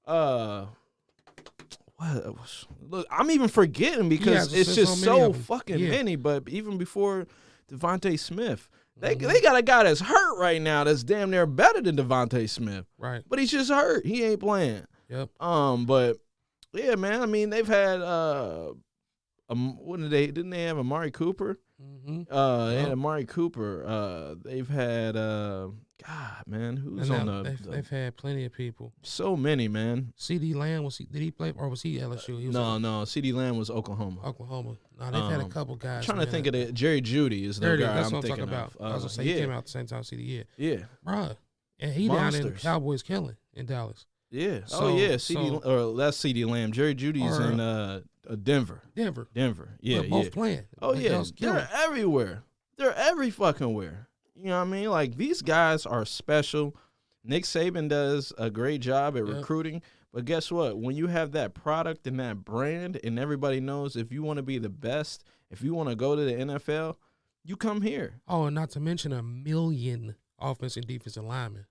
What? Look, I'm even forgetting because it's just so fucking many. But even before Devontae Smith, They got a guy that's hurt right now that's damn near better than Devontae Smith. Right. But he's just hurt. He ain't playing. Yep. But yeah, man. I mean, they've had didn't they have Amari Cooper? Mm-hmm. They had Amari Cooper. They've had God, man, who's on They've had plenty of people. So many, man. CD Lamb did he play or was he LSU? He was no. CD Lamb was Oklahoma. No, they've had a couple guys. I'm trying to think of it. Jerry Judy is the guy that's I'm what thinking talking about. of. I was gonna say he came out at the same time CD. Yeah, bruh, and he Monsters. down in Cowboys killing in Dallas. Yeah. CD or that's CD Lamb. Jerry Judy's in Denver. Denver. Yeah, both playing. Oh yeah, they're everywhere. They're every fucking where. You know what I mean? Like, these guys are special. Nick Saban does a great job at recruiting. But guess what? When you have that product and that brand and everybody knows if you want to be the best, if you want to go to the NFL, you come here. Oh, and not to mention 1 million offensive and defensive linemen.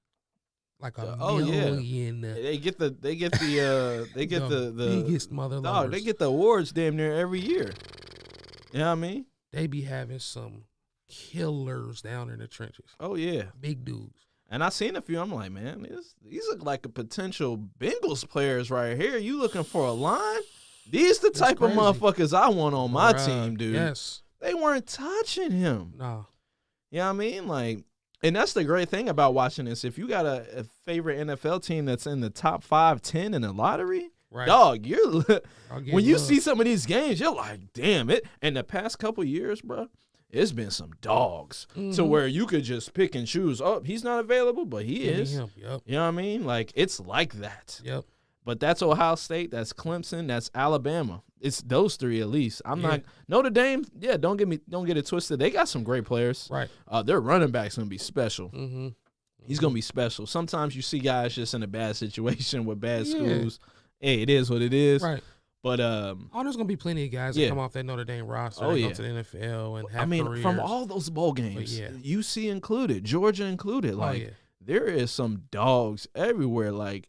Like a million. They get the biggest mother dog, lovers. they get the awards damn near every year. You know what I mean? They be having some killers down in the trenches. Oh yeah. Big dudes. And I seen a few. I'm like, man, these look like a potential Bengals players right here. You looking for a line? These the type of motherfuckers I want on my team, dude. Yes. They weren't touching him. No. You know what I mean? Like, and that's the great thing about watching this. If you got a favorite NFL team that's in the top 5, 10 in the lottery, dog, when you see some of these games, you're like, damn it. And the past couple years, bro, it's been some dogs to where you could just pick and choose. Oh, he's not available, but he is. Yep. You know what I mean? Like, it's like that. Yep. But that's Ohio State, that's Clemson, that's Alabama. It's those three at least. I'm not Notre Dame. Yeah, don't get it twisted. They got some great players. Right. Their running back's gonna be special. Mm-hmm. He's gonna be special. Sometimes you see guys just in a bad situation with bad schools. Hey, it is what it is. Right. But there's gonna be plenty of guys that come off that Notre Dame roster and go to the NFL and have careers. From all those bowl games, UC included, Georgia included, there is some dogs everywhere. Like,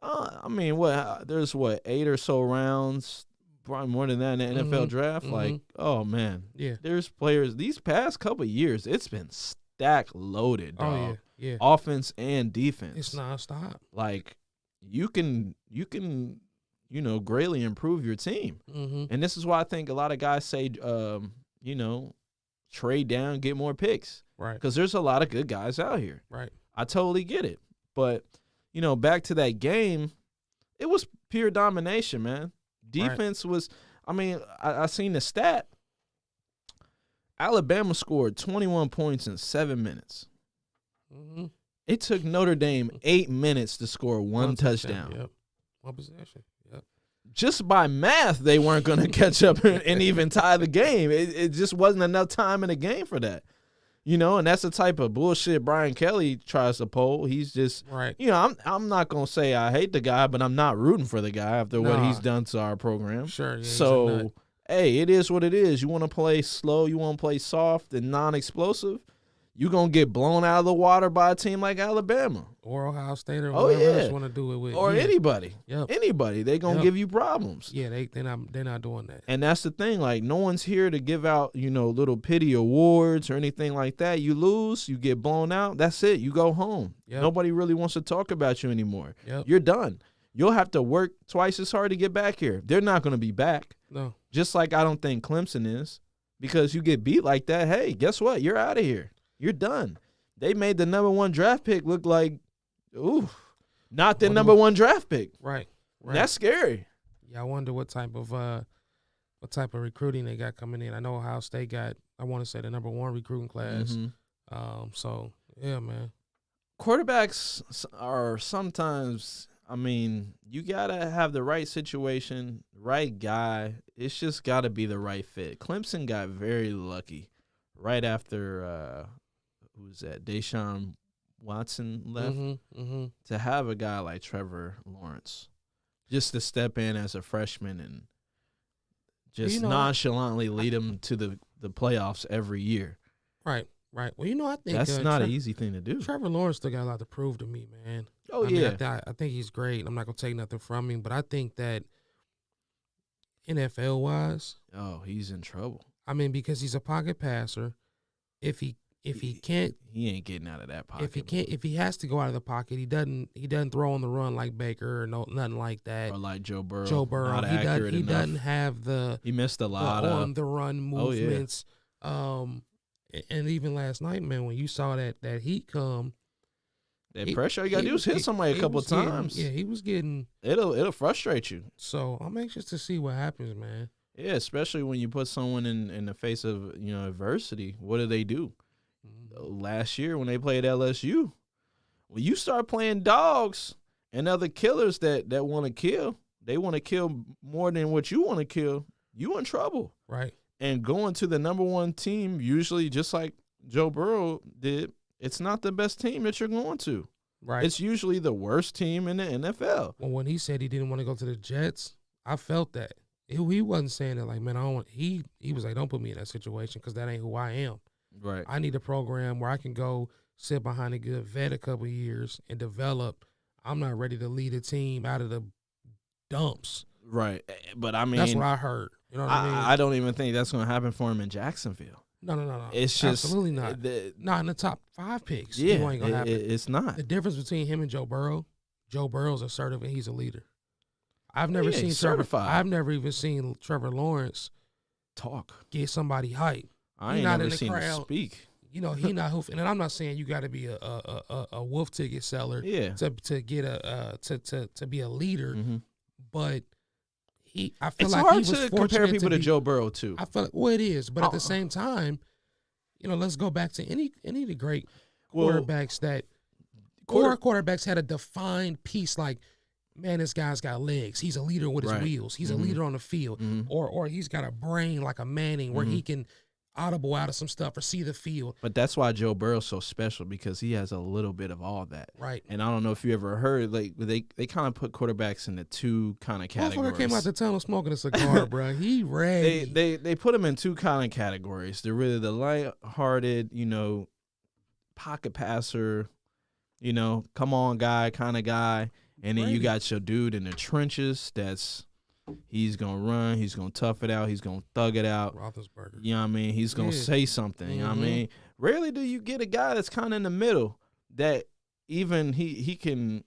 there's 8 or so rounds, probably more than that in the NFL draft. Like, oh man, there's players. These past couple of years, it's been stack loaded, dog. Oh yeah. Offense and defense. It's nonstop. Like, you can greatly improve your team. Mm-hmm. And this is why I think a lot of guys say, trade down, get more picks. Right. Because there's a lot of good guys out here. Right. I totally get it. But, back to that game, it was pure domination, man. Defense was, I seen the stat. Alabama scored 21 points in 7 minutes. Mm-hmm. It took Notre Dame 8 minutes to score one touchdown. Yep. One possession. Yep. Just by math, they weren't going to catch up and even tie the game. It just wasn't enough time in the game for that. And that's the type of bullshit Brian Kelly tries to pull. He's just, I'm not going to say I hate the guy, but I'm not rooting for the guy after what he's done to our program. Sure. Yeah, so, hey, it is what it is. You want to play slow, you want to play soft and non-explosive, you're going to get blown out of the water by a team like Alabama. Or Ohio State or whoever else want to do it with. Or anybody. Yep. Anybody. They're going to give you problems. Yeah, they're not doing that. And that's the thing. Like, no one's here to give out, little pity awards or anything like that. You lose, you get blown out. That's it. You go home. Yep. Nobody really wants to talk about you anymore. Yep. You're done. You'll have to work twice as hard to get back here. They're not going to be back. No. Just like I don't think Clemson is. Because you get beat like that, hey, guess what? You're out of here. You're done. They made the number 1 draft pick look like, not the number 1 draft pick. Right. That's scary. Yeah, I wonder what type of recruiting they got coming in. I know Ohio State got, I want to say, the number 1 recruiting class. Mm-hmm. So yeah, man. Quarterbacks are sometimes, you gotta have the right situation, right guy. It's just gotta be the right fit. Clemson got very lucky right after who's that? Deshaun Watson left to have a guy like Trevor Lawrence just to step in as a freshman and just nonchalantly lead them to the playoffs every year. Right. Well, I think that's not an easy thing to do. Trevor Lawrence still got a lot to prove to me, man. Oh, I think he's great. I'm not going to take nothing from him, but I think that NFL-wise, he's in trouble. because he's a pocket passer. If if he can't, he ain't getting out of that pocket. If he has to go out of the pocket, he doesn't throw on the run like Baker or nothing like that. Or like Joe Burrow. He doesn't have the. He missed a lot of on the run movements. And even last night, man, when you saw that heat come, that pressure you got to do is hit somebody a couple times. He was getting. It'll frustrate you. So I'm anxious to see what happens, man. Yeah, especially when you put someone in the face of adversity. What do they do? Last year when they played LSU, when you start playing dogs and other killers that want to kill, they want to kill more than what you want to kill. You in trouble, right? And going to the number one team, usually just like Joe Burrow did, it's not the best team that you're going to. Right. It's usually the worst team in the NFL. Well, when he said he didn't want to go to the Jets, I felt that. He wasn't saying that like, man, I don't want. He was like, don't put me in that situation because that ain't who I am. Right. I need a program where I can go sit behind a good vet a couple of years and develop. I'm not ready to lead a team out of the dumps. Right. But I mean, that's what I heard. You know what I mean? I don't even think that's going to happen for him in Jacksonville. No. It's just absolutely not. Not in the top 5 picks. Yeah, it ain't gonna happen. It's not. The difference between him and Joe Burrow's assertive and he's a leader. I've never seen certified. I've never even seen Trevor Lawrence talk, get somebody hype. I ain't never seen him speak. He not hoofing, and I'm not saying you got to be a wolf ticket seller, to get to be a leader, but I feel it's like hard he was to compare people to Joe Burrow too. I feel like it is, but at the same time, let's go back to any of the great quarterbacks quarterbacks had a defined piece like. Man, this guy's got legs. He's a leader with his wheels. He's a leader on the field. Or he's got a brain like a Manning where he can audible out of some stuff or see the field. But that's why Joe Burrow's so special because he has a little bit of all that. Right. And I don't know if you ever heard, like they kind of put quarterbacks into two kind of categories. Motherfucker came out the tunnel smoking a cigar, bro. He ready. They put him in two kind of categories. They're really the light-hearted, pocket passer, come on guy kind of guy. And then you got your dude in the trenches he's going to run, he's going to tough it out, he's going to thug it out. Roethlisberger. You know what I mean? He's going to say something. You know what I mean? Rarely do you get a guy that's kind of in the middle that even he can,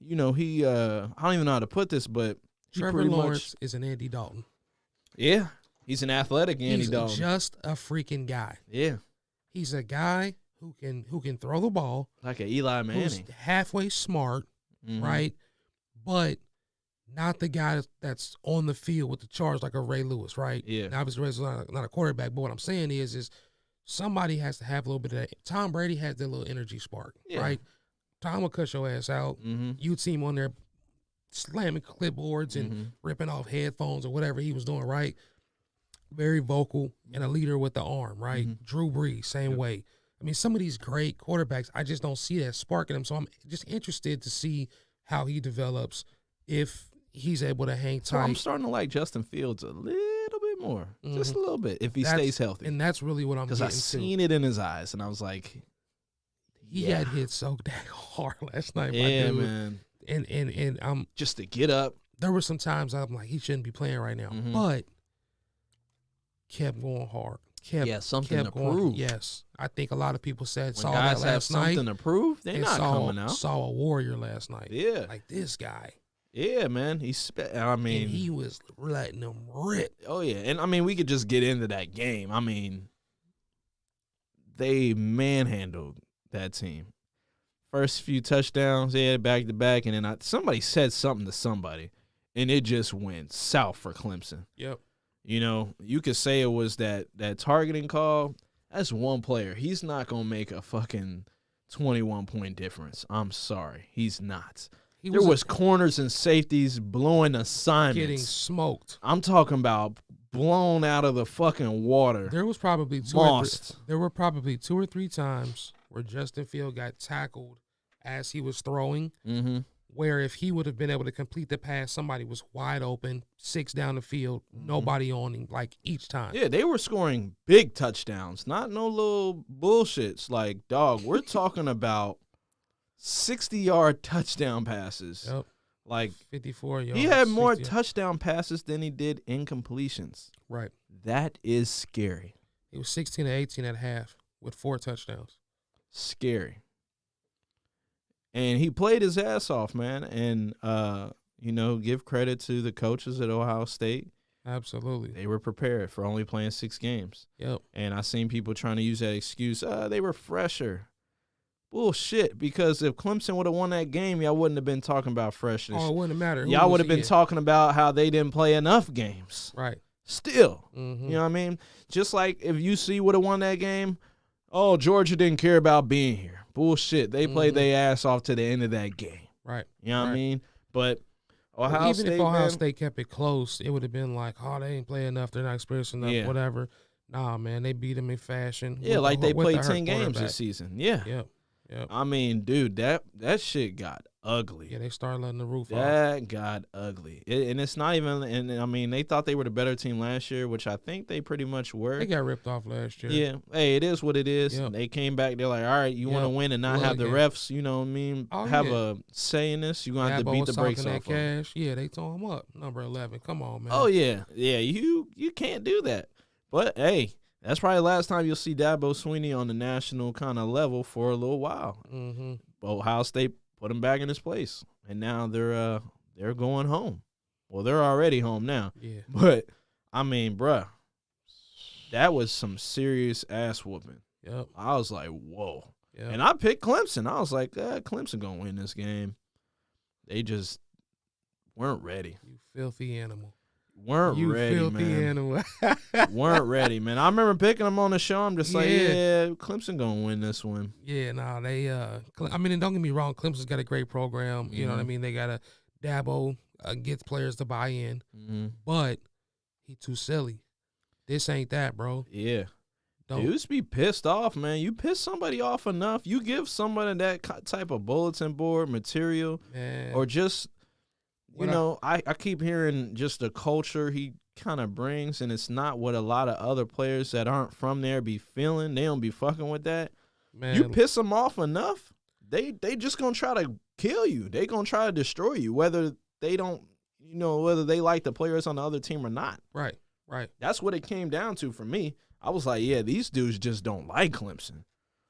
I don't even know how to put this, but Trevor Lawrence is an Andy Dalton. Yeah. He's an athletic Andy Dalton. He's just a freaking guy. Yeah. He's a guy who can throw the ball. Like an Eli Manning. Who's halfway smart. Right, but not the guy that's on the field with the charge like a Ray Lewis, right? Yeah. Now, obviously, Ray's not a quarterback, but what I'm saying is somebody has to have a little bit of that. Tom Brady has that little energy spark, right? Tom will cut your ass out. You'd see him on there slamming clipboards and ripping off headphones or whatever he was doing, right? Very vocal and a leader with the arm, right? Drew Brees, same way. I mean, some of these great quarterbacks, I just don't see that spark in them. So I'm just interested to see how he develops if he's able to hang tight. So I'm starting to like Justin Fields a little bit more, just a little bit, if he stays healthy. And that's really what I'm getting to. Because I seen it in his eyes, and I was like, he got hit so dang hard last night. Yeah, man. And just to get up. There were some times I'm like, he shouldn't be playing right now, but kept going hard. Something to prove. Yes, I think a lot of people saw that last night. Something to prove. They're not coming out. Saw a warrior last night. Yeah, like this guy. Yeah, man. And he was letting them rip. Oh yeah, and I mean, we could just get into that game. I mean, they manhandled that team. First few touchdowns, back to back, and then somebody said something to somebody, and it just went south for Clemson. Yep. You could say it was that targeting call. That's one player. He's not going to make a fucking 21-point difference. I'm sorry. He's not. There was corners and safeties blowing assignments. Getting smoked. I'm talking about blown out of the fucking water. There were probably 2 or 3 times where Justin Field got tackled as he was throwing. Where if he would have been able to complete the pass, somebody was wide open, 6 down the field, nobody on him, like each time. Yeah, they were scoring big touchdowns, not no little bullshits. Like, dog, we're talking about 60-yard touchdown passes. Yep. Like 54 yards. He had more touchdown passes than he did incompletions. Right. That is scary. It was 16 to 18 at half. with 4 touchdowns. Scary. And he played his ass off, man. And, give credit to the coaches at Ohio State. Absolutely. They were prepared for only playing 6 games. Yep. And I seen people trying to use that excuse, they were fresher. Bullshit, because if Clemson would have won that game, y'all wouldn't have been talking about freshness. Oh, it wouldn't matter. Y'all would have been talking about how they didn't play enough games. Right. Still. Mm-hmm. You know what I mean? Just like if UC would have won that game, oh, Georgia didn't care about being here. Bullshit. They played their ass off to the end of that game. Right. You know what I mean? But Even if Ohio State kept it close, it would have been like, oh, they ain't play enough. They're not experienced enough, whatever. Nah, man, they beat them in fashion. Yeah, like they played 10 games this season. Yeah. Yep. I mean, dude, that shit got ugly. Yeah, they started letting the roof off. That got ugly. And it's not even – and I mean, they thought they were the better team last year, which I think they pretty much were. They got ripped off last year. Yeah. Hey, it is what it is. Yep. They came back. They're like, all right, you want to win and not have the refs, you know what I mean, have a say in this? You're going to have to beat the brakes off that cash. Yeah, they tore him up. Number 11. Come on, man. Oh, yeah. Yeah, you can't do that. But, hey – that's probably the last time you'll see Dabo Swinney on the national kind of level for a little while. Mm-hmm. Ohio State put him back in his place, and now they're going home. Well, they're already home now. Yeah. But, I mean, bruh, that was some serious ass whooping. Yep. I was like, whoa. Yep. And I picked Clemson. I was like, Clemson going to win this game. They just weren't ready. You filthy animal. Weren't you ready, filthy man. Animal. Weren't ready, man. I remember picking them on the show. I'm just like, Clemson gonna win this one. Yeah, nah, they. I mean, and don't get me wrong, Clemson's got a great program. You know what I mean? They got a Dabo gets players to buy in, but he too silly. This ain't that, bro. Yeah. Don't. Dudes be pissed off, man. You piss somebody off enough, you give somebody that type of bulletin board material, Man. or just. I keep hearing just the culture he kind of brings, and it's not what a lot of other players that aren't from there be feeling. They don't be fucking with that. Man. You piss them off enough, they just going to try to kill you. They going to try to destroy you, whether they don't, whether they like the players on the other team or not. Right. That's what it came down to for me. I was like, yeah, these dudes just don't like Clemson.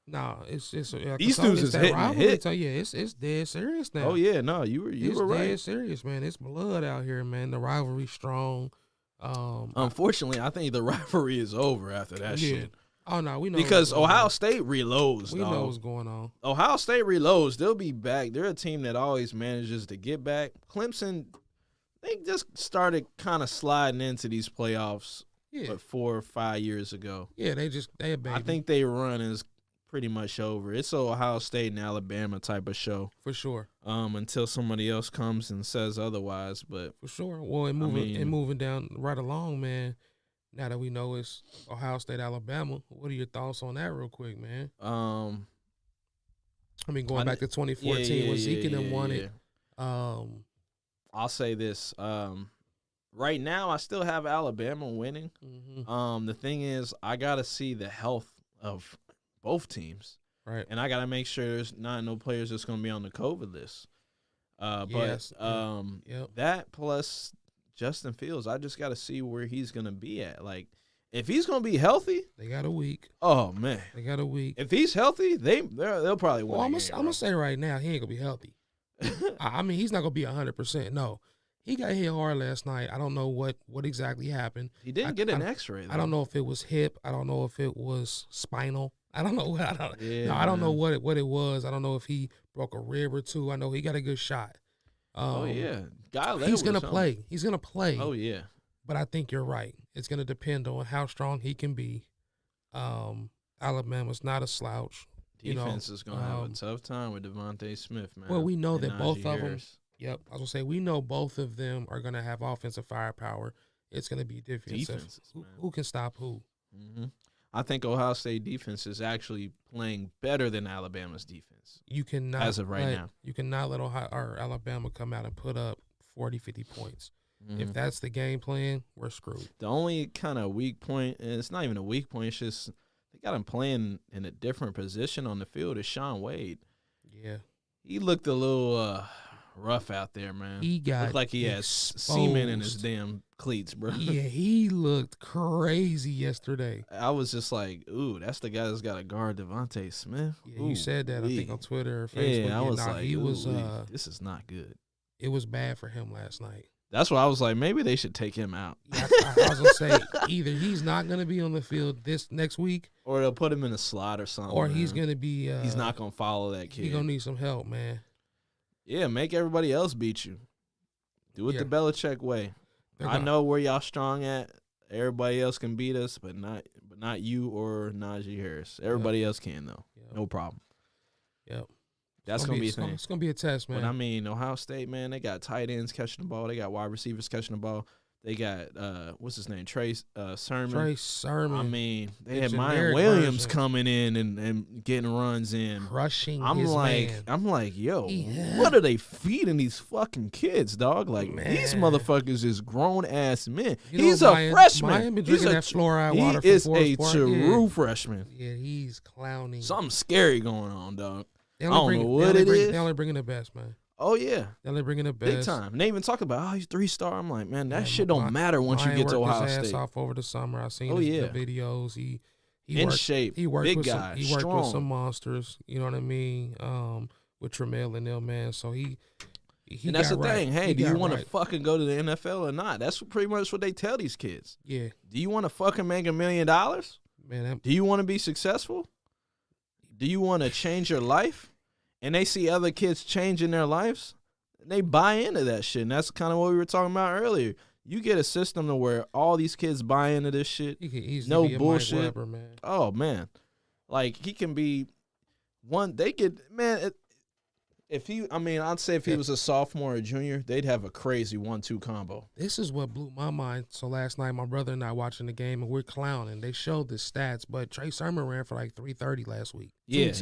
No, it's these dudes is hitting the hit. So yeah, it's dead serious now. Oh yeah, no, you were right. It's dead serious, man. It's blood out here, man. The rivalry's strong. Unfortunately, I think the rivalry is over after that shit. Oh no, we know because Ohio State reloads. We know what's going on. Ohio State reloads. They'll be back. They're a team that always manages to get back. Clemson, they just started kind of sliding into these playoffs. Yeah, but 4 or 5 years ago. Yeah, they a baby. I think they run is pretty much over. It's an Ohio State and Alabama type of show for sure. Until somebody else comes and says otherwise, but for sure. Well, moving down right along, man. Now that we know it's Ohio State, Alabama, what are your thoughts on that, real quick, man? I mean, going back to 2014 when Zeke and them won it. I'll say this. Right now, I still have Alabama winning. Mm-hmm. The thing is, I gotta see the health of both teams, right? And I gotta make sure there's not no players that's gonna be on the COVID list. That plus Justin Fields, I just gotta see where he's gonna be at. Like, if he's gonna be healthy, they got a week. Oh man, they got a week. If he's healthy, they'll probably win. Well, I'm gonna say right now, he ain't gonna be healthy. I mean, he's not gonna be 100%. No. He got hit hard last night. I don't know what exactly happened. He didn't get an X-ray, though. I don't know if it was hip. I don't know if it was spinal. I don't know. I don't know what it was. I don't know if he broke a rib or two. I know he got a good shot. He's gonna play. He's gonna play. Oh yeah. But I think you're right. It's gonna depend on how strong he can be. Alabama's not a slouch. Defense is gonna have a tough time with Devontae Smith, man. Well, we know that both of them. Yep, I was gonna say we know both of them are gonna have offensive firepower. It's gonna be defensive. Who can stop who? Mm-hmm. I think Ohio State defense is actually playing better than Alabama's defense. You cannot, as of right now, you cannot let Alabama come out and put up 40, 50 points. Mm-hmm. If that's the game plan, we're screwed. The only kind of weak point, and it's not even a weak point, it's just they got him playing in a different position on the field, is Sean Wade. Yeah, he looked a little rough out there, man. He got looked like he has semen in his damn cleats, bro. Yeah, he looked crazy yesterday. I was just like, ooh, that's the guy that's got to guard Devontae Smith. Yeah, you said that, I think, on Twitter or Facebook. Yeah, I was like, he was, this is not good. It was bad for him last night. That's why I was like, maybe they should take him out. Yeah, I was going to say, either he's not going to be on the field this next week. Or they'll put him in a slot or something. Or he's going to be. He's not going to follow that kid. He's going to need some help, man. Yeah, make everybody else beat you. Do it the Belichick way. I know where y'all strong at. Everybody else can beat us, but not you or Najee Harris. Everybody else can, though. No problem. Yep. That's going to be a thing. It's going to be a test, man. But, I mean, Ohio State, man, they got tight ends catching the ball. They got wide receivers catching the ball. They got, what's his name, Trey Sermon. Trey Sermon. I mean, they had Maya Williams coming in and getting runs in. Crushing I'm his man. I'm like, yo, what are they feeding these fucking kids, dog? Like, these motherfuckers is grown-ass men. He's a freshman. Maya been drinking that fluoride water. He is a true freshman. Yeah, he's clowning. Something scary going on, dog. I don't know what it is. They only bringing the best, man. Oh, yeah. They only bringing the best. Big time. And they even talked about, he's 3-star. I'm like, man, that shit don't matter once you get to Ohio State. His ass off over the summer. I seen the videos. He in worked, shape. He worked big with guy. He worked with some monsters. You know what I mean? With Tremel and them, man. So he and that's the thing. Hey, do you want to right. fucking go to the NFL or not? That's pretty much what they tell these kids. Yeah. Do you want to fucking make $1 million? Man, do you want to be successful? Do you want to change your life? And they see other kids changing their lives, and they buy into that shit. And that's kind of what we were talking about earlier. You get a system to where all these kids buy into this shit. He could easily no be a bullshit. Mike Weber, man. Oh man, like he can be one. They could, man. If he, I mean, I'd say if he was a sophomore or junior, they'd have a crazy 1-2 combo. This is what blew my mind. So last night, my brother and I watching the game, and we're clowning. They showed the stats, but Trey Sermon ran for like 330 last week. Yeah.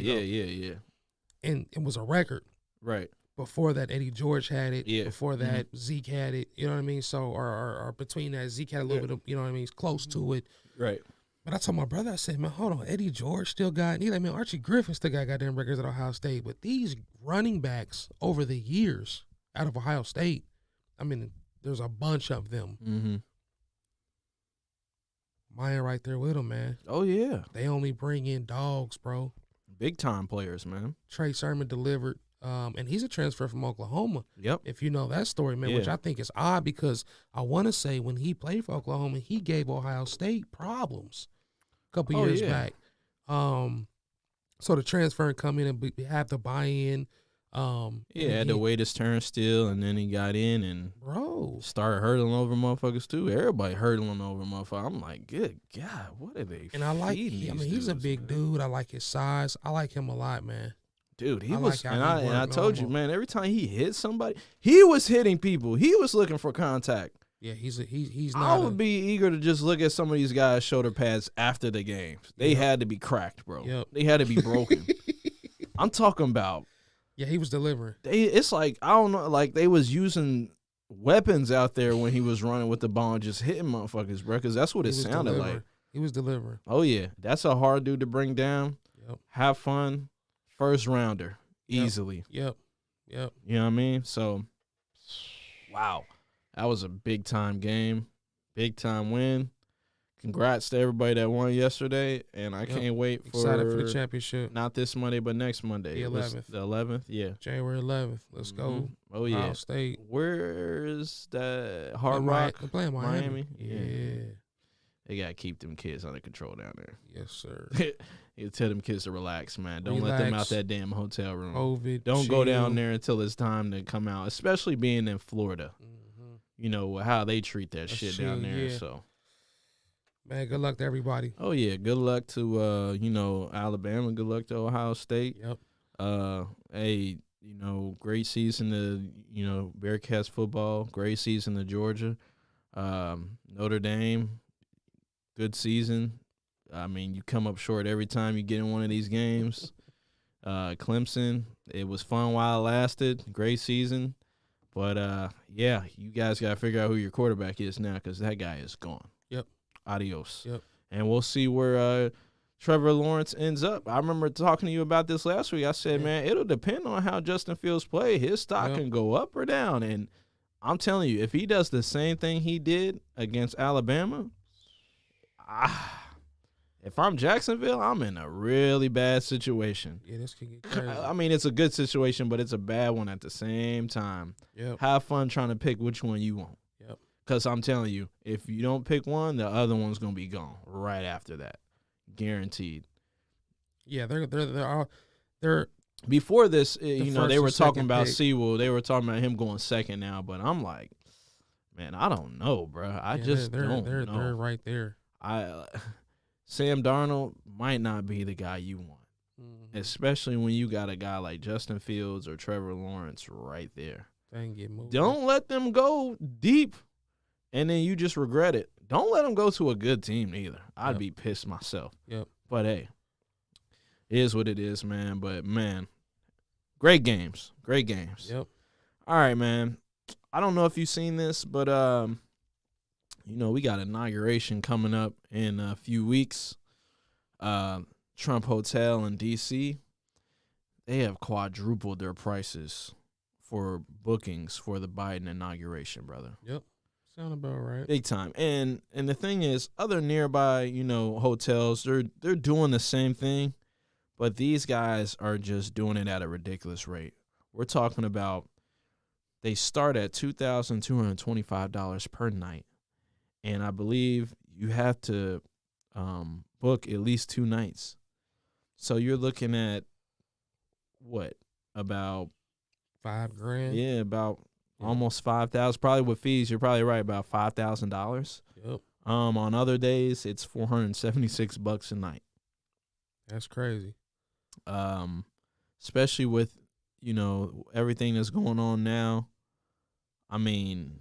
And it was a record. Right. Before that, Eddie George had it. Yeah. Before that, Zeke had it. You know what I mean? So, or between that, Zeke had a little bit of, you know what I mean, close to it. Right. But I told my brother, I said, man, hold on, Eddie George still got, and he's like, man, Archie Griffin still got goddamn records at Ohio State. But these running backs over the years out of Ohio State, I mean, there's a bunch of them. Mm-hmm. Mine right there with him, man. Oh, yeah. They only bring in dogs, bro. Big-time players, man. Trey Sermon delivered, and he's a transfer from Oklahoma. Yep. If you know that story, man, which I think is odd because I want to say when he played for Oklahoma, he gave Ohio State problems a couple years back. So the transfer and come in and have the buy-in. Had to wait his turn still, and then he got in and started hurdling over motherfuckers too. Everybody hurdling over motherfuckers. I'm like, good God, what are they? And I like. I mean, he's a big dude. I like his size. I like him a lot, man. Dude, he was, and I told you, man. Every time he hit somebody, he was hitting people. He was looking for contact. Yeah, he's not. I would be eager to just look at some of these guys' shoulder pads after the games. They had to be cracked, bro. Yep. They had to be broken. I'm talking about. Yeah, he was delivering. It's like, I don't know, like they was using weapons out there when he was running with the ball and just hitting motherfuckers, bro, because that's what it sounded like. He was delivering. Oh, yeah. That's a hard dude to bring down. Yep. Have fun. First rounder. Easily. Yep. You know what I mean? So, wow. That was a big-time game. Big-time win. Congrats to everybody that won yesterday, and I can't wait for excited for the championship. Not this Monday, but next Monday. The 11th. The 11th, yeah. January 11th. Let's go. Oh, yeah. Ohio State. Where's the Hard Rock? They're playing Miami. Yeah. They got to keep them kids under control down there. Yes, sir. You tell them kids to relax, man. Don't let them out that damn hotel room. COVID. Don't go down there until it's time to come out, especially being in Florida. Mm-hmm. You know, how they treat that shit down there. Yeah. So, man, good luck to everybody. Oh, yeah. Good luck to, Alabama. Good luck to Ohio State. Yep. Hey, great season to, Bearcats football. Great season to Georgia. Notre Dame, good season. I mean, you come up short every time you get in one of these games. Clemson, it was fun while it lasted. Great season. But, you guys got to figure out who your quarterback is now because that guy is gone. Yep. Adios. Yep. And we'll see where Trevor Lawrence ends up. I remember talking to you about this last week. I said, man, it'll depend on how Justin Fields play. His stock can go up or down. And I'm telling you, if he does the same thing he did against Alabama, if I'm Jacksonville, I'm in a really bad situation. Yeah, this could get crazy. I mean, it's a good situation, but it's a bad one at the same time. Yep. Have fun trying to pick which one you want. Yep. Because I'm telling you, if you don't pick one, the other one's going to be gone right after that. Guaranteed. Yeah, they're before this, they were talking about pick. Sewell. They were talking about him going second now, but I'm like, man, I don't know, bro. I don't know. They're right there. Sam Darnold might not be the guy you want, especially when you got a guy like Justin Fields or Trevor Lawrence right there. They can get moved. Don't let them go deep, and then you just regret it. Don't let them go to a good team either. I'd be pissed myself. Yep. But, hey, it is what it is, man. But, man, great games. Great games. Yep. All right, man. I don't know if you've seen this, but, we got inauguration coming up in a few weeks. Trump Hotel in D.C., they have quadrupled their prices for bookings for the Biden inauguration, brother. Yep. Sound about right. Big time. And the thing is, other nearby, hotels, they're doing the same thing, but these guys are just doing it at a ridiculous rate. We're talking about they start at $2,225 per night, and I believe you have to book at least 2 nights. So you're looking at what, about $5,000? Yeah, about almost $5,000. Probably with fees, you're probably right, about $5,000. Yep. On other days, it's $476 a night. That's crazy. Especially with everything that's going on now. I mean,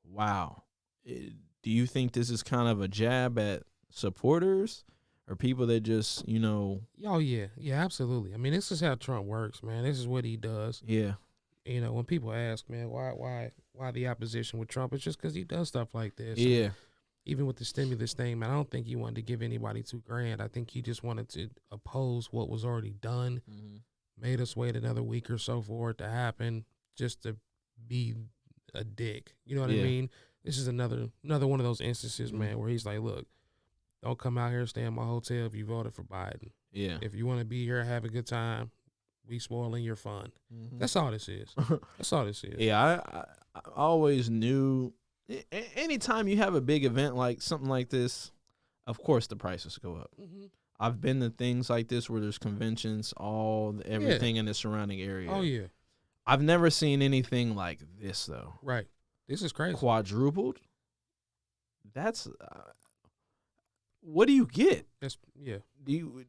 wow. Do you think this is kind of a jab at supporters or people that just Oh yeah, absolutely. I mean, this is how Trump works, man. This is what he does. Yeah. When people ask, man, why the opposition with Trump, it's just because he does stuff like this. Yeah. And even with the stimulus thing, man, I don't think he wanted to give anybody $2,000. I think he just wanted to oppose what was already done, made us wait another week or so for it to happen, just to be a dick. You know what I mean? This is another one of those instances, man, where he's like, look, don't come out here, stay in my hotel if you voted for Biden. Yeah. If you want to be here, have a good time, we spoiling your fun. That's all this is. That's all this is. Yeah, I always knew anytime you have a big event like something like this, of course the prices go up. I've been to things like this where there's conventions, everything in the surrounding area. Oh, yeah. I've never seen anything like this, though. Right. This is crazy. Quadrupled? That's what do you get? Yeah. Do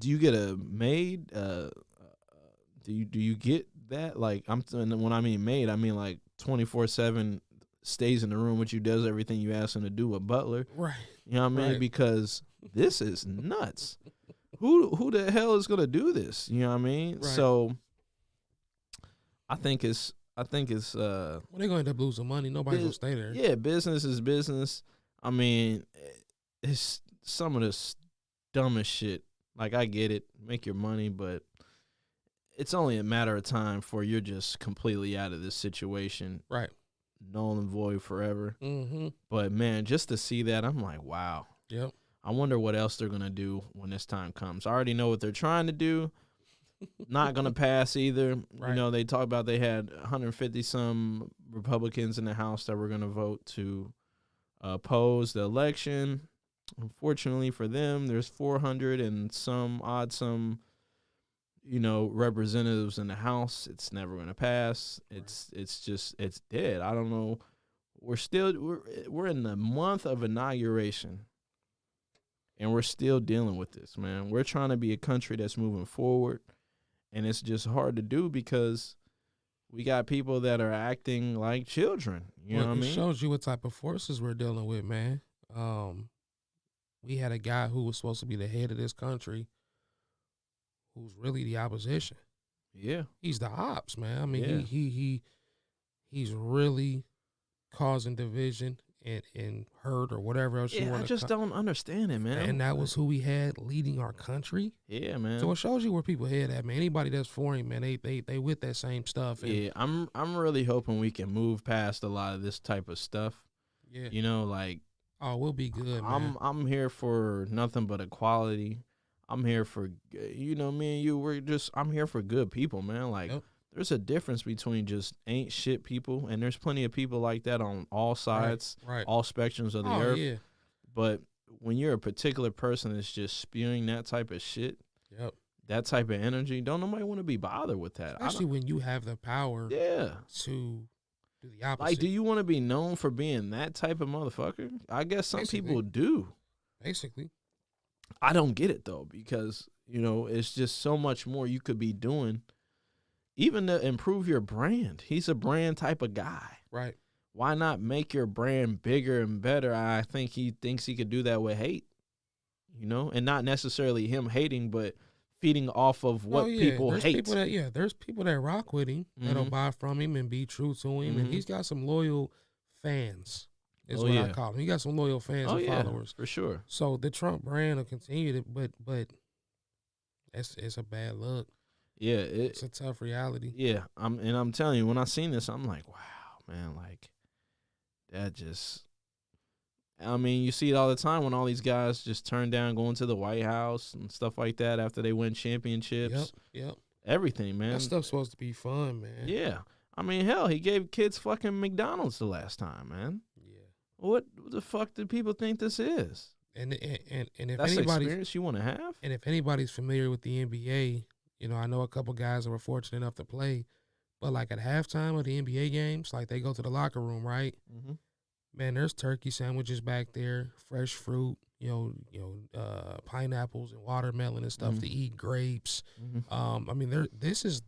you get a maid? Do you get that? Like, when I mean maid, I mean like 24/7 stays in the room with you, does everything you ask him to do. A butler, right? You know what I mean? Right. Because this is nuts. Who the hell is gonna do this? You know what I mean? Right. So I think it's well, they're gonna end up losing money. Nobody's gonna stay there. Yeah, business is business. I mean, it's some of the dumbest shit. Like, I get it, make your money, but it's only a matter of time before you're just completely out of this situation. Right. Null and void forever. Mm-hmm. But, man, just to see that, I'm like, wow. Yep. I wonder what else they're going to do when this time comes. I already know what they're trying to do. Not going to pass either. Right. You know, they talked about they had 150-some Republicans in the House that were going to vote to oppose the election. Unfortunately for them, there's 400 and some representatives in the House. It's never going to pass. It's dead. I don't know. We're in the month of inauguration, and we're still dealing with this, man. We're trying to be a country that's moving forward, and it's just hard to do because we got people that are acting like children. You know what I mean? It shows you what type of forces we're dealing with, man. We had a guy who was supposed to be the head of this country who's really the opposition. Yeah. He's the ops, man. I mean, yeah. he's really causing division and hurt or whatever else you Yeah, want I to. just don't understand it, man. And that was who we had leading our country. Yeah, man. So it shows you where people head at, man. Anybody that's for him, man, they with that same stuff. And, Yeah, I'm really hoping we can move past a lot of this type of stuff. yeah. You know, like Oh, we'll be good, man. I'm here for nothing but equality. I'm here for, you know, me and you, I'm here for good people, man. Like, Yep. there's a difference between just ain't shit people, and there's plenty of people like that on all sides, Right. all spectrums of the Oh, earth. yeah. But when you're a particular person that's just spewing that type of shit, Yep. that type of energy, don't nobody want to be bothered with that. Especially when you have the power Yeah. to do the opposite. Like, do you want to be known for being that type of motherfucker? I guess some Basically. people do. Basically. I don't get it, though, because, you know, it's just so much more you could be doing, even to improve your brand. He's a brand type of guy. Right. Why not make your brand bigger and better? I think he thinks he could do that with hate, you know, and not necessarily him hating, but feeding off of what people there's hate. People that, there's people that rock with him, that'll Mhm. buy from him and be true to him. Mhm. And he's got some loyal fans, is Oh, what I yeah. call him. He got some loyal fans Oh, and yeah, followers. for sure. So the Trump brand will continue to, but it's a bad look. Yeah, It's a tough reality. yeah. I'm telling you, when I seen this, I'm like, wow, man, like that just. I mean, you see it all the time when all these guys just turn down going to the White House and stuff like that after they win championships. Yep. Everything, man. That stuff's supposed to be fun, man. Yeah. I mean, hell, he gave kids fucking McDonald's the last time, man. Yeah. What the fuck do people think this is? And if That's the anybody's experience you want to have? and if anybody's familiar with the NBA, you know, I know a couple guys that were fortunate enough to play, but like at halftime of the NBA games, like they go to the locker room, right? Mm-hmm. Man, there's turkey sandwiches back there, fresh fruit, pineapples and watermelon and stuff Mhm. to eat, grapes. Mm-hmm. I mean,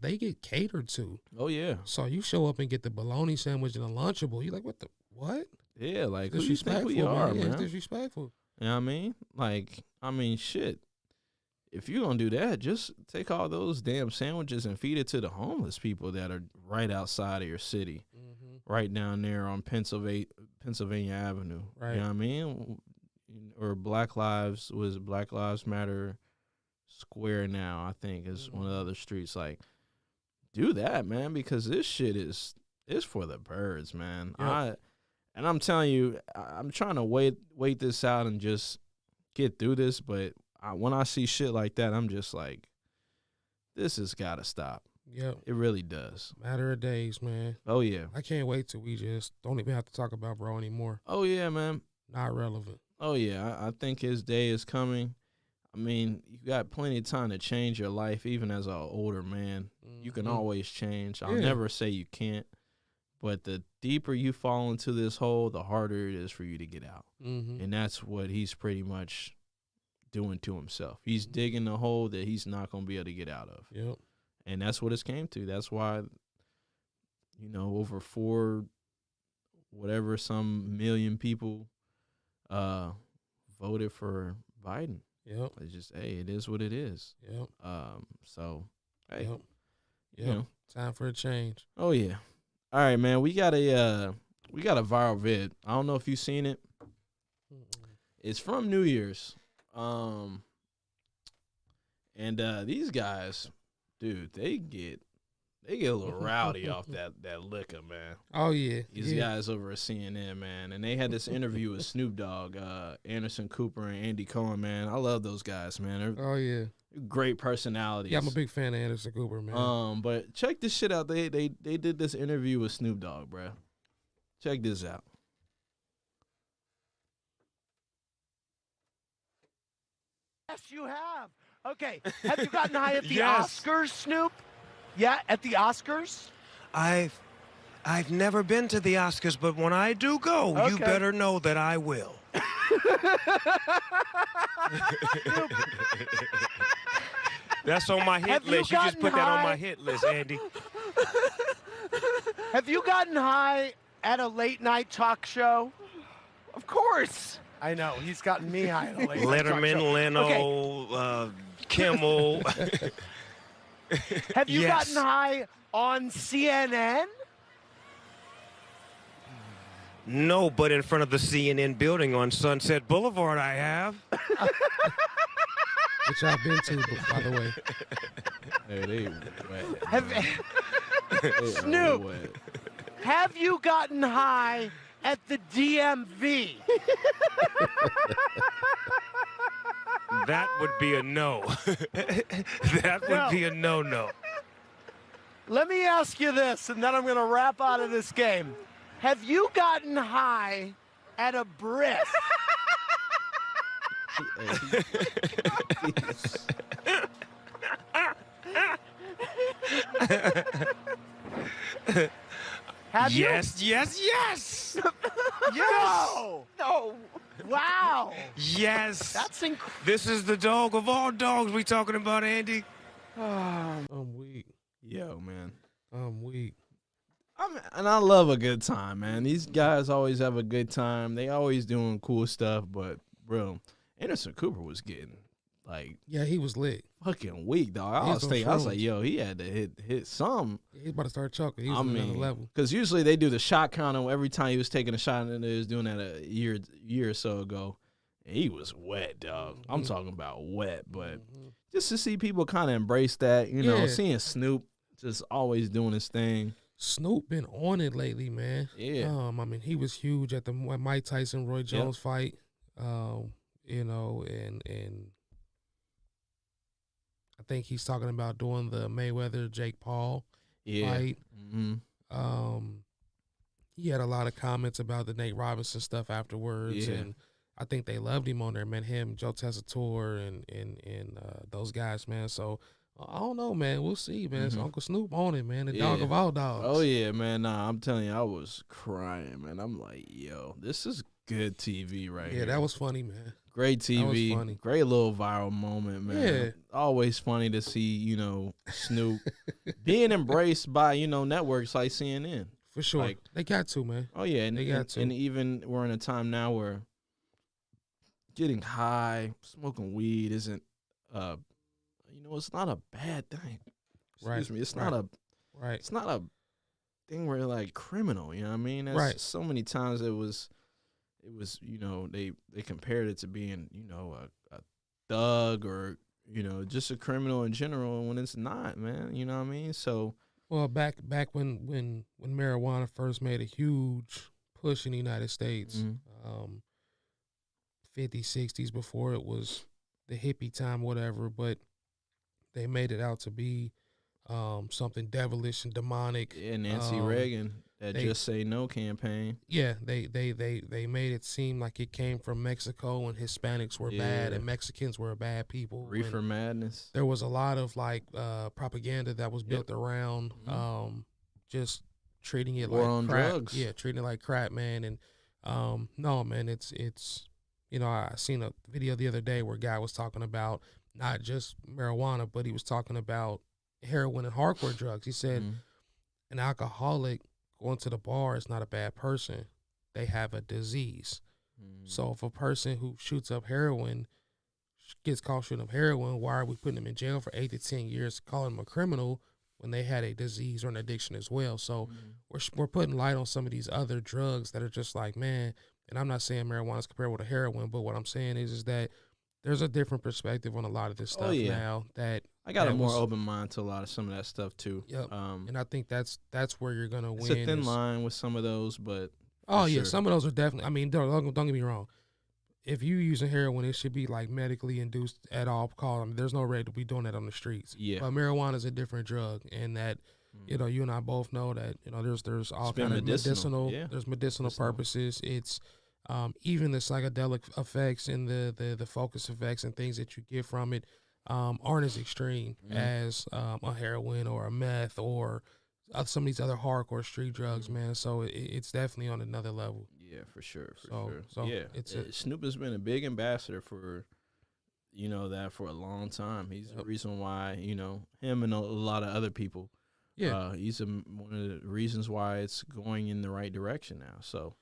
they get catered to. Oh, yeah. So you show up and get the bologna sandwich and a Lunchable. You're like, what? Yeah, like, who you think Disrespectful, we are, man. Yeah, man? it's disrespectful. You know what I mean? Like, shit. If you're going to do that, just take all those damn sandwiches and feed it to the homeless people that are right outside of your city, right down there on Pennsylvania Avenue. Right. You know what I mean? Or Black Lives Matter Square now, I think, is one of the other streets. Like, do that, man, because this shit is for the birds, man. Yep. And I'm telling you, I'm trying to wait this out and just get through this, but when I see shit like that, I'm just like, this has got to stop. Yep. It really does. Matter of days, man. Oh, yeah. I can't wait till we just don't even have to talk about bro anymore. Oh, yeah, man. Not relevant. Oh, yeah. I think his day is coming. I mean, you got plenty of time to change your life, even as an older man. You can always change. I'll Yeah. never say you can't. But the deeper you fall into this hole, the harder it is for you to get out. Mm-hmm. And that's what he's pretty much doing to himself. He's digging the hole that he's not going to be able to get out of. Yep. And that's what it's came to. That's why, over some million people voted for Biden. Yep. It's just, hey, it is what it is. Yep. So, hey, Yep. you Yep. know. Time for a change. Oh, yeah. All right, man. We got a viral vid. I don't know if you've seen it. It's from New Year's. And these guys, dude, they get a little rowdy off that liquor, man. Oh, yeah. These guys over at CNN, man. And they had this interview with Snoop Dogg, Anderson Cooper, and Andy Cohen, man. I love those guys, man. Oh, yeah. They're great personalities. Yeah, I'm a big fan of Anderson Cooper, man. But check this shit out. They did this interview with Snoop Dogg, bro. Check this out. Yes, you have. Okay. Have you gotten high at the Yes. Oscars, Snoop? Yeah, at the Oscars? I've never been to the Oscars, but when I do go, you Okay. better know that I will. That's on my hit Have you list. You just gotten put that on high? my hit list, Andy. Have you gotten high at a late night talk show? Of course. I know. He's gotten me high at a late night talk Letterman, show. Leno, Okay. Kimmel. Have you Yes. gotten high on CNN? No, but in front of the CNN building on Sunset Boulevard, I have. Which I've been to, by the way. Hey, they wet. Snoop, Wet. have you gotten high at the DMV? That would be a no. That would be a no-no. Let me ask you this, and then I'm going to wrap out of this game. Have you gotten high at a brisk? Have you? Yes. No. Wow. Yes. That's incredible. This is the dog of all dogs we talking about, Andy. I'm weak. Yo, man. I'm weak. And I love a good time, man. These guys always have a good time. They always doing cool stuff, but bro, Anderson Cooper was getting like Yeah, he was lit. fucking weak, dog. I He's was on like, shrooms. yo, he had to hit some. He's about to start choking. He was on another level. because usually they do the shot count on every time he was taking a shot, and they was doing that a year or so ago. And he was wet, dog. I'm talking about wet, but just to see people kind of embrace that, you know, Yeah. seeing Snoop just always doing his thing. Snoop been on it lately, man. Yeah. I mean, he was huge at the Mike Tyson Roy Jones fight. You know, and I think he's talking about doing the Mayweather Jake Paul fight. Mm-hmm. He had a lot of comments about the Nate Robinson stuff afterwards, Yeah. and I think they loved him on there, man. Him, Joe Tessitore, and those guys, man. So I don't know, man. We'll see, man. It's Uncle Snoop on it, man. The dog Yeah. of all dogs. Oh yeah, man. Nah, I'm telling you, I was crying, man. I'm like, yo, this is good TV right here. Yeah, that was funny, man. great TV. That was funny. Great little viral moment, man. Yeah. Always funny to see, you know, Snoop being embraced by, you know, networks like CNN. For sure. Like- They got to, man. Oh yeah, and They got to. and even we're in a time now where getting high, smoking weed isn't you know, it's not a bad thing. Excuse me. It's not a Right. it's not a thing where like criminal, you know what I mean? That's Right. So many times it was, you know, they compared it to being, you know, a thug or, you know, just a criminal in general when it's not, man. You know what I mean? So Well, back when marijuana first made a huge push in the United States, 50s, 60s, before it was the hippie time, whatever, but they made it out to be something devilish and demonic. yeah, Nancy Reagan, that Just Say No campaign. Yeah, they made it seem like it came from Mexico and Hispanics were bad Yeah. and Mexicans were bad people. Reefer and Madness. there was a lot of like propaganda that was built around just treating it War like on crap. drugs. Yeah, treating it like crap, man. And no, man, it's you know, I seen a video the other day where a guy was talking about not just marijuana, but he was talking about heroin and hardcore drugs. He said an alcoholic going to the bar is not a bad person. They have a disease. So if a person who shoots up heroin gets caught shooting up heroin, why are we putting them in jail for 8 to 10 years, calling them a criminal when they had a disease or an addiction as well? So we're putting light on some of these other drugs that are just like, man, and I'm not saying marijuana is comparable to heroin, but what I'm saying is that there's a different perspective on a lot of this stuff now that I got a that more was- open mind to a lot of some of that stuff too. Yep. And I think that's where you're gonna it's win. a thin is- line with some of those, but Oh for yeah, sure. some of those are definitely. I mean, don't get me wrong. If you using heroin, it should be like medically induced at all costs. I mean, there's no way to be doing that on the streets. Yeah. But marijuana is a different drug, and that you know, you and I both know that you know there's all It's been kind of medicinal, medicinal. yeah. There's medicinal Medicinal. purposes. It's even the psychedelic effects and the focus effects and things that you get from it aren't as extreme as a heroin or a meth or some of these other hardcore street drugs, man. So it's definitely on another level. yeah, for sure, for So- sure. so yeah, it's Snoop has been a big ambassador for, you know, that for a long time. He's the reason why, you know, him and a lot of other people. Yeah. He's one of the reasons why it's going in the right direction now. So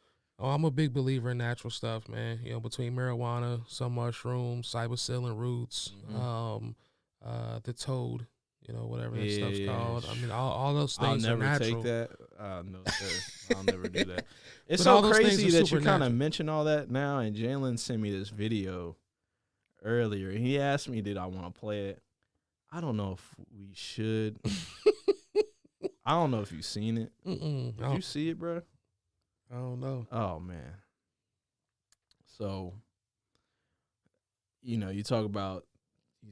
Oh, I'm a big believer in natural stuff, man. You know, between marijuana, some mushrooms, psilocybin roots, the toad, you know, whatever that stuff's Yeah. called. I mean, all those I'll things are never natural. take that. No, sir. I'll never do that. It's But all so those things crazy are that you kind supernatural. of mention all that now. And Jalen sent me this video earlier. He asked me, did I want to play it? I don't know if we should. I don't know if you've seen it. Mm-mm. Did you see it, bro? I don't know. Oh, man. So, you know, you talk about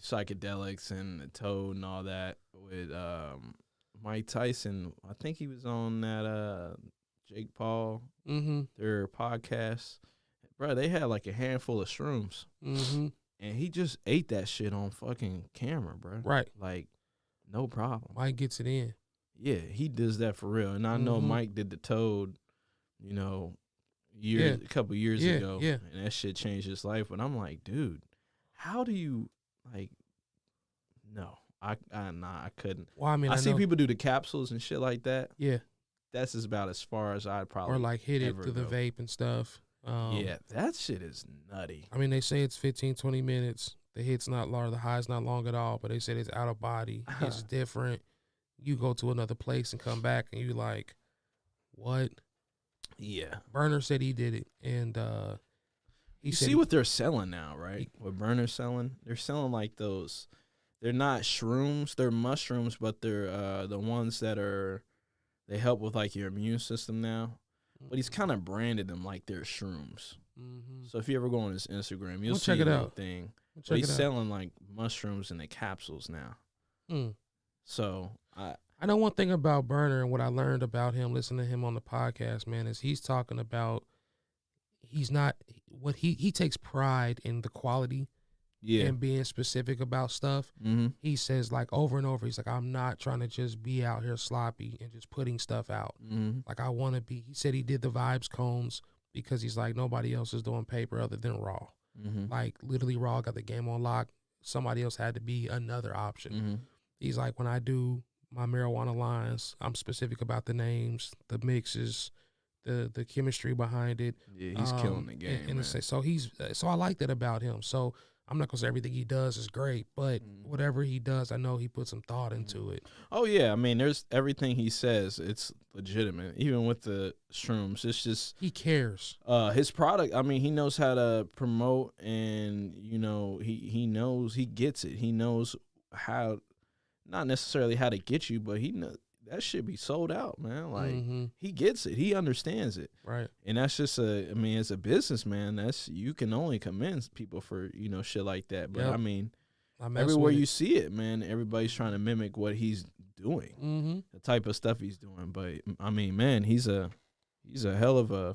psychedelics and the toad and all that with Mike Tyson. I think he was on that Jake Paul, their podcast. Bro, they had like a handful of shrooms. And he just ate that shit on fucking camera, bro. Right. Like, no problem. Mike gets it in. Yeah, he does that for real. And I know Mike did the toad, you know, a couple years ago. Yeah. And that shit changed his life. But I'm like, dude, how do you, like, no. I couldn't. Well, I mean, I see know. people do the capsules and shit like that. Yeah. That's just about as far as I'd probably Or like hit it ever through the go. vape and stuff. Yeah, that shit is nutty. I mean, they say it's 15, 20 minutes. The hit's not long, the high's not long at all, but they said it's out of body. It's different. You go to another place and come back and you like, what? Yeah. Burner said he did it. And he You said see what they're selling now, right? What Burner's selling? They're selling like those. They're not shrooms. They're mushrooms, but they're the ones that are. They help with like your immune system now. But he's kind of branded them like they're shrooms. So if you ever go on his Instagram, you'll see check it a out. thing. But Check he's it out. selling like mushrooms in the capsules now. So I know one thing about Burner and what I learned about him, listening to him on the podcast, man, is he's talking about he's not what he takes pride in the quality and being specific about stuff. He says like over and over, he's like, I'm not trying to just be out here sloppy and just putting stuff out. Like I want to be, he said he did the vibes cones because he's like, nobody else is doing paper other than raw. Like literally raw got the game on lock. Somebody else had to be another option. He's like, when I do my marijuana lines, I'm specific about the names, the mixes, the chemistry behind it. Yeah, he's killing the game, And man. so I like that about him. So I'm not gonna say everything he does is great, but whatever he does, I know he put some thought into it. Oh yeah, I mean, there's everything he says. It's legitimate, even with the shrooms. It's just he cares. His product. I mean, he knows how to promote, and you know, he knows, he gets it. He knows how, not necessarily how to get you, but he knows that should be sold out, man. Like he gets it. He understands it. Right. And that's just I mean, as a businessman, that's, you can only commend people for, you know, shit like that. But I mean, everywhere you see it, man, everybody's trying to mimic what he's doing, the type of stuff he's doing. But I mean, man, he's a hell of a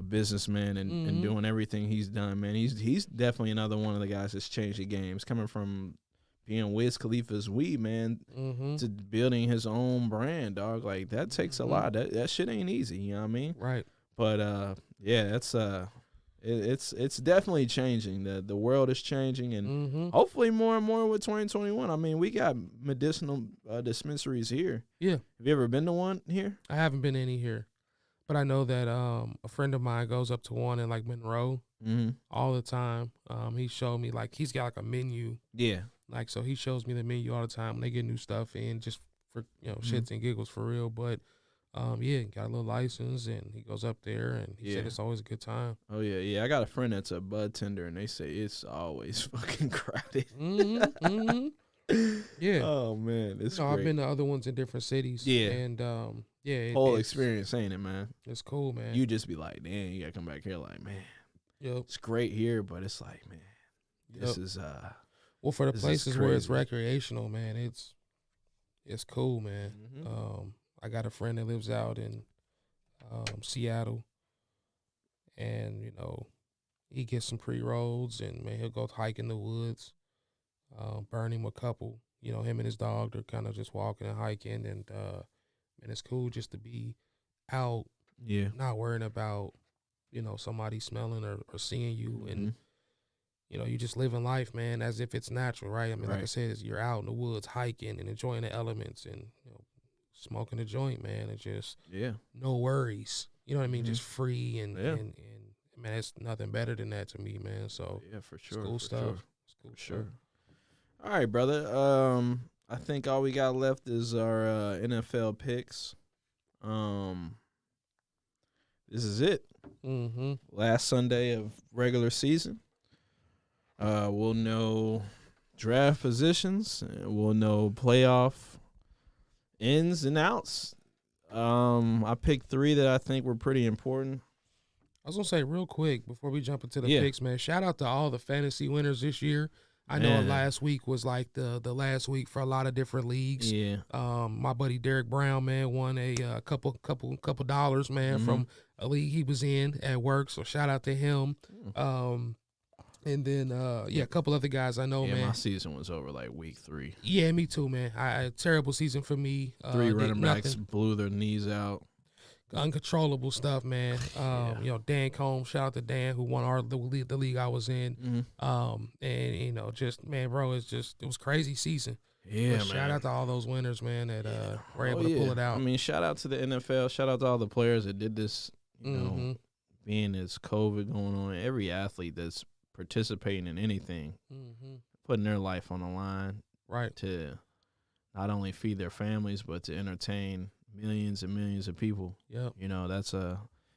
businessman and doing everything he's done, man. He's definitely another one of the guys that's changed the game. It's coming from being Wiz Khalifa's weed, man, to building his own brand, dog. Like that takes a lot. That shit ain't easy, you know what I mean? Right. But yeah, that's it's definitely changing. The world is changing, and hopefully more and more with 2021. I mean, we got medicinal dispensaries here. Yeah. Have you ever been to one here? I haven't been any here, but I know that a friend of mine goes up to one in like Monroe all the time. He showed me like he's got like a menu. Yeah. Like, so he shows me the menu all the time when they get new stuff in, just for, you know, shits and giggles for real. But, yeah, got a little license, and he goes up there, and he said it's always a good time. Oh, yeah, yeah. I got a friend that's a bud tender, and they say it's always fucking crowded. Yeah. Oh, man, it's great. I've been to other ones in different cities. Yeah. And, yeah. Whole experience, ain't it, man? It's cool, man. You just be like, damn, you got to come back here like, man, Yep. it's great here, but it's like, man, this is, well, for the this is places where it's crazy. recreational, man, it's cool, man. I got a friend that lives out in Seattle, and you know, he gets some pre-rolls, and man, he'll go hike in the woods, burn him a couple. You know, him and his dog, they're kind of just walking and hiking, and man, it's cool just to be out, not worrying about, you know, somebody smelling or seeing you, and you know, you just living life, man, as if it's natural, right? I mean, like I said, you're out in the woods hiking and enjoying the elements, and you know, smoking a joint, man, and just no worries. You know what I mean? Just free and man, it's nothing better than that to me, man. So yeah, for sure, it's cool for stuff. sure. It's cool For sure. stuff. All right, brother. I think all we got left is our NFL picks. This is it. Mm-hmm. Last Sunday of regular season. We'll know draft positions. And we'll know playoff ins and outs. I picked 3 that I think were pretty important. I was gonna say real quick before we jump into the Yeah. picks, man. Shout out to all the fantasy winners this year. I know Man. last week was like the last week for a lot of different leagues. Yeah. My buddy Derek Brown, man, won a couple dollars, man, Mhm. from a league he was in at work. So shout out to him. And then a couple other guys I know, Yeah, man. my season was over like week 3. Yeah, me too, man. I terrible season for me. 3 did running backs nothing. blew their knees out. Uncontrollable stuff, man. Dan Combs, shout out to Dan who won the league I was in. Mhm. And just man, bro, it was crazy season. Yeah, But man. shout out to all those winners, man, that were able to pull it out. I mean, shout out to the NFL. Shout out to all the players that did this. You know, Mhm. being this COVID going on, every athlete that's participating in anything, putting their life on the line, Right. to not only feed their families but to entertain millions and millions of people. Yep. You know, that's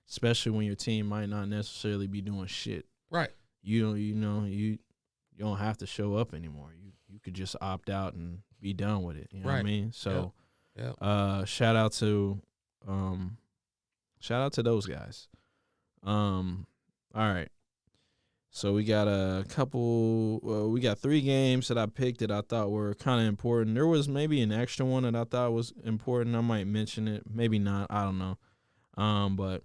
especially when your team might not necessarily be doing shit. Right. You don't have to show up anymore. You could just opt out and be done with it. You know what I Right. mean? So Yep. shout out to those guys. All right. So we got we got 3 games that I picked that I thought were kind of important. There was maybe an extra one that I thought was important. I might mention it, maybe not. I don't know. But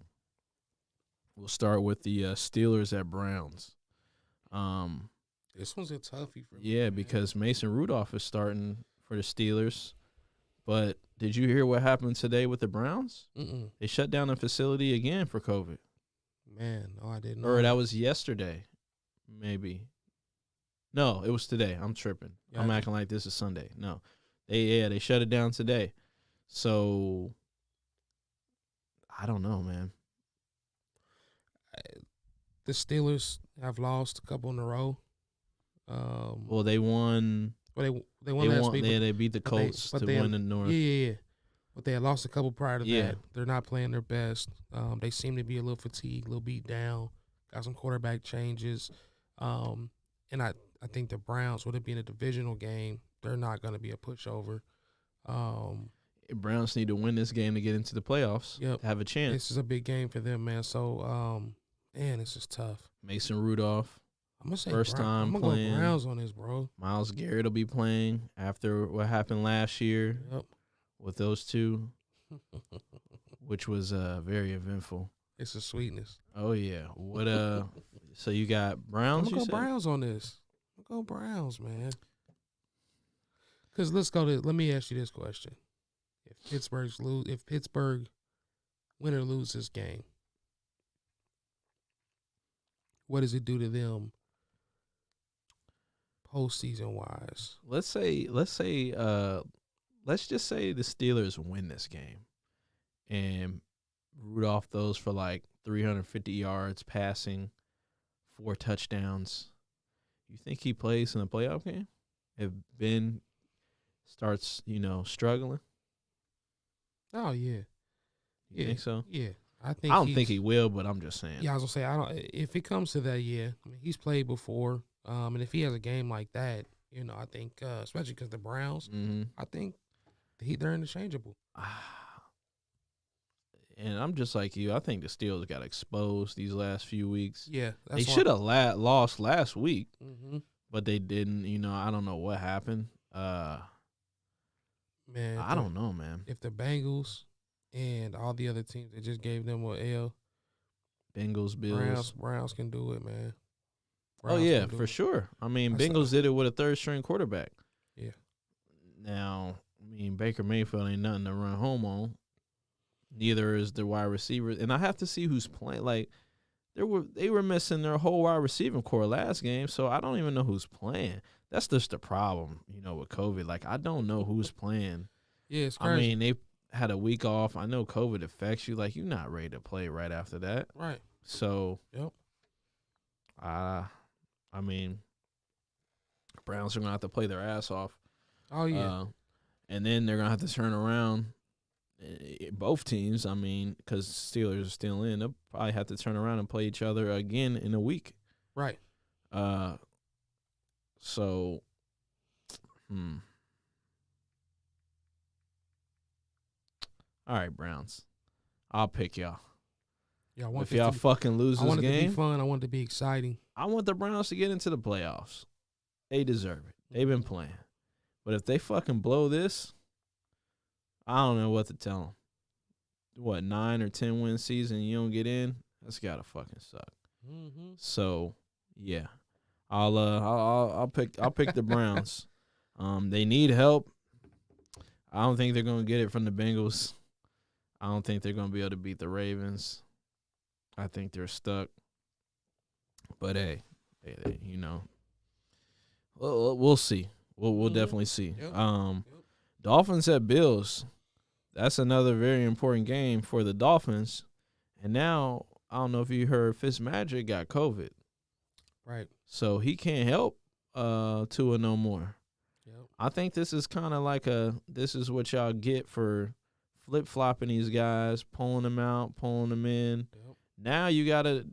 we'll start with the Steelers at Browns. This one's a toughie for me. Yeah, man. because Mason Rudolph is starting for the Steelers. But did you hear what happened today with the Browns? Mm-mm. They shut down the facility again for COVID. Man, no, I didn't know. Or that was yesterday, maybe. No, it was today. I'm tripping. I'm Gotcha. acting like this is Sunday. No. They shut it down today. So I don't know, man. The Steelers have lost a couple in a row. Well, they won. Well, they won last week. They beat the but they- Colts but to they- win the North. Yeah. But they had lost a couple prior to Yeah. that. They're not playing their best. They seem to be a little fatigued, a little beat down. Got some quarterback changes. And I think the Browns, with it being a divisional game, they're not going to be a pushover. Browns need to win this game to get into the playoffs. Yep. To have a chance. This is a big game for them, man. So, man, this is tough. Mason Rudolph, I'm going to say First time I'm going to playing. go Browns on this, bro. Myles Garrett will be playing after what happened last year Yep. with those two, which was very eventful. It's a sweetness. Oh yeah. What so you got Browns? I'm going you to go said? Browns on this. I'm going to go Browns, man. Because let me ask you this question. If Pittsburgh win or lose this game, what does it do to them postseason wise? Let's just say the Steelers win this game and Rudolph throws for like 350 yards passing, 4 touchdowns. You think he plays in the playoff game? If Ben starts, struggling? Oh yeah. You think so? Yeah. I don't think he will, but I'm just saying. Yeah, I was gonna say I don't. If it comes to that, yeah, I mean, he's played before, and if he has a game like that, I think, especially because the Browns, Mm-hmm. I think they're interchangeable. And I'm just like you. I think the Steelers got exposed these last few weeks. Yeah, They should have lost last week, Mm-hmm. but they didn't. I don't know what happened. Man, I don't know, man. if the Bengals and all the other teams that just gave them an L, Bengals, Bills. Browns can do it, man. Oh Browns yeah, can do for it. sure. I mean, That's Bengals did it with a 3rd-string quarterback. Yeah. Now, Baker Mayfield ain't nothing to run home on. Neither is the wide receiver, and I have to see who's playing. Like they were missing their whole wide receiving core last game, so I don't even know who's playing. That's just the problem, with COVID. Like I don't know who's playing. Yeah, it's crazy. I mean, they had a week off. I know COVID affects you. Like you're not ready to play right after that. Right. So, Yep. Browns are gonna have to play their ass off. Oh yeah. And then they're gonna have to turn around both teams. I mean, because Steelers are still in, they'll probably have to turn around and play each other again in a week. Right. So, all right, Browns. I'll pick y'all. Yeah, I want if y'all fucking lose I this want it to game, be fun. I want it to be exciting. I want the Browns to get into the playoffs. They deserve it. They've been playing. But if they fucking blow this, I don't know what to tell them. What, 9 or 10 win season, you don't get in? That's gotta fucking suck. Mm-hmm. So, yeah, I'll pick the Browns. They need help. I don't think they're gonna get it from the Bengals. I don't think they're gonna be able to beat the Ravens. I think they're stuck. But hey, you know, we'll see. We'll definitely see. Yep. Dolphins at Bills. That's another very important game for the Dolphins. And now, I don't know if you heard, Fitzmagic got COVID. Right. So he can't help Tua no more. Yep. I think this is kind of like this is what y'all get for flip-flopping these guys, pulling them out, pulling them in. Yep. Now you gotta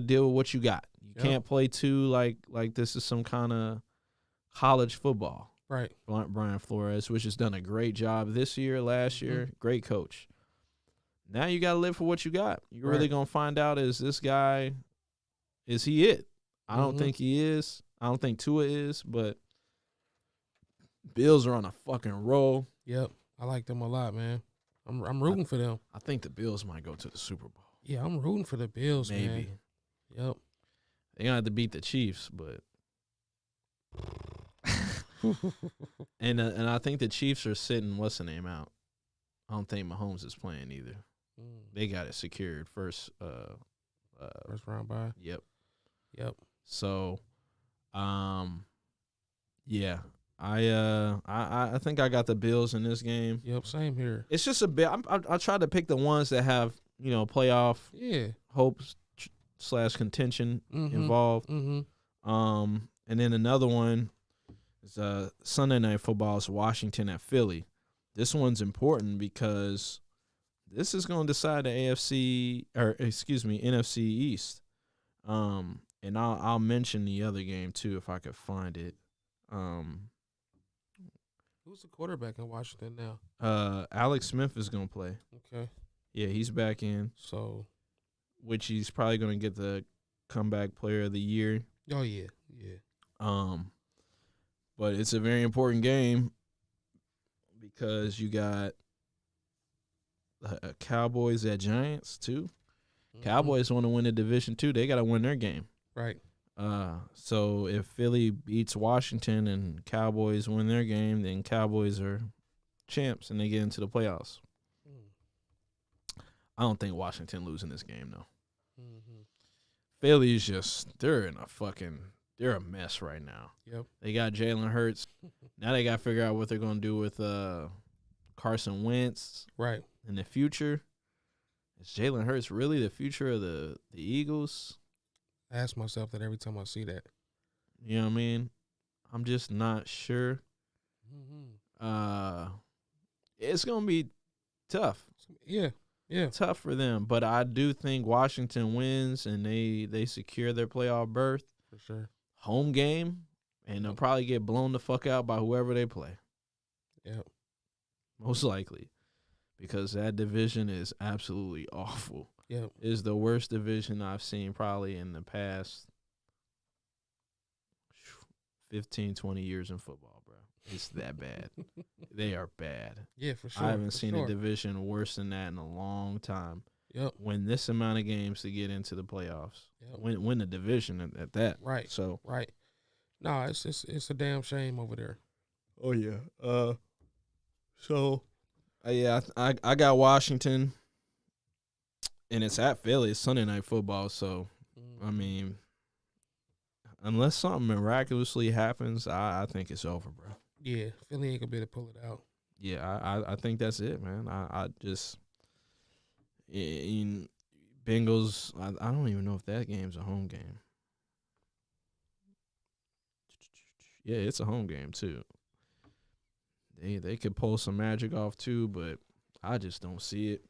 deal with what you got. You Yep. can't play two like this is some kind of college football. Right. Brian Flores, which has done a great job this year, last year, great coach. Now you got to live for what you got. You're really going to find out, is this guy, is he it? I don't think he is. I don't think Tua is, but Bills are on a fucking roll. Yep. I like them a lot, man. I'm rooting for them. I think the Bills might go to the Super Bowl. Yeah, I'm rooting for the Bills, Maybe. man. Yep. They're going to have to beat the Chiefs, but and I think the Chiefs are sitting what's the name out. I don't think Mahomes is playing either. They got it secured first. First round bye. Yep. So, yeah, I think I got the Bills in this game. Yep, same here. It's just a bit. I tried to pick the ones that have playoff hopes / contention involved. And then another one is Sunday Night Football is Washington at Philly. This one's important because this is going to decide the NFC East. And I'll mention the other game too if I could find it. Who's the quarterback in Washington now? Alex Smith is going to play. Okay. Yeah, he's back in. So, which he's probably going to get the comeback player of the year. Oh yeah. But it's a very important game because you got Cowboys at Giants too. Cowboys want to win the division too. They got to win their game. Right. So if Philly beats Washington and Cowboys win their game, then Cowboys are champs and they get into the playoffs. I don't think Washington losing this game though. Philly's they're a mess right now. Yep. They got Jalen Hurts. Now they got to figure out what they're going to do with Carson Wentz. Right. In the future. Is Jalen Hurts really the future of the Eagles? I ask myself that every time I see that. You know what I mean? I'm just not sure. It's going to be tough. Yeah. Tough for them. But I do think Washington wins and they secure their playoff berth. For sure. Home game, and they'll probably get blown the fuck out by whoever they play. Yep. Most likely. Because that division is absolutely awful. Yep. It's the worst division I've seen probably in the past 15, 20 years in football, bro. It's that bad. They are bad. Yeah, for sure. I haven't seen a division worse than that in a long time. Yep. Win this amount of games to get into the playoffs. Yep. Win the division at that. Right. So right. No, it's a damn shame over there. Oh yeah. I got Washington, and it's at Philly. It's Sunday Night Football. So I mean, unless something miraculously happens, I think it's over, bro. Yeah, Philly ain't gonna be able to pull it out. Yeah, I think that's it, man. I just in Bengals. I don't even know if that game's a home game. Yeah, it's a home game too. They could pull some magic off too, but I just don't see it.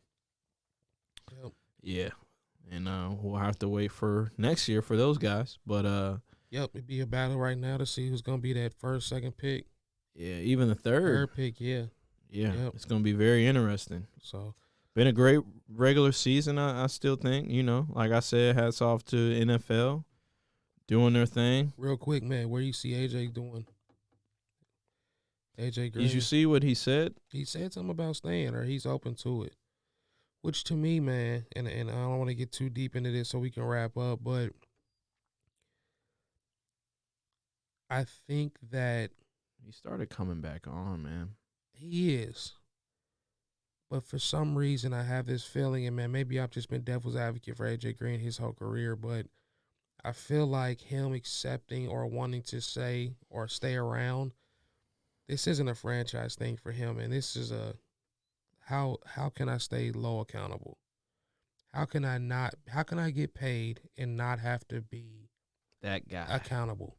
Yep. Yeah. And we'll have to wait for next year for those guys. But yep, it'd be a battle right now to see who's gonna be that first, second pick. yeah, even the third pick, yeah. Yeah. Yep. It's gonna be very interesting. So been a great regular season, I still think. You know, like I said, hats off to NFL doing their thing. Real quick, man, where you see AJ doing? AJ Green. Did you see what he said? He said something about staying, or he's open to it. Which to me, man, and I don't want to get too deep into this so we can wrap up, but I think that he started coming back on, man. He is. But for some reason, I have this feeling, and man, maybe I've just been devil's advocate for AJ Green his whole career, but I feel like him accepting or wanting to say or stay around, this isn't a franchise thing for him, and this is a how can I stay low accountable? How can I get paid and not have to be that guy accountable?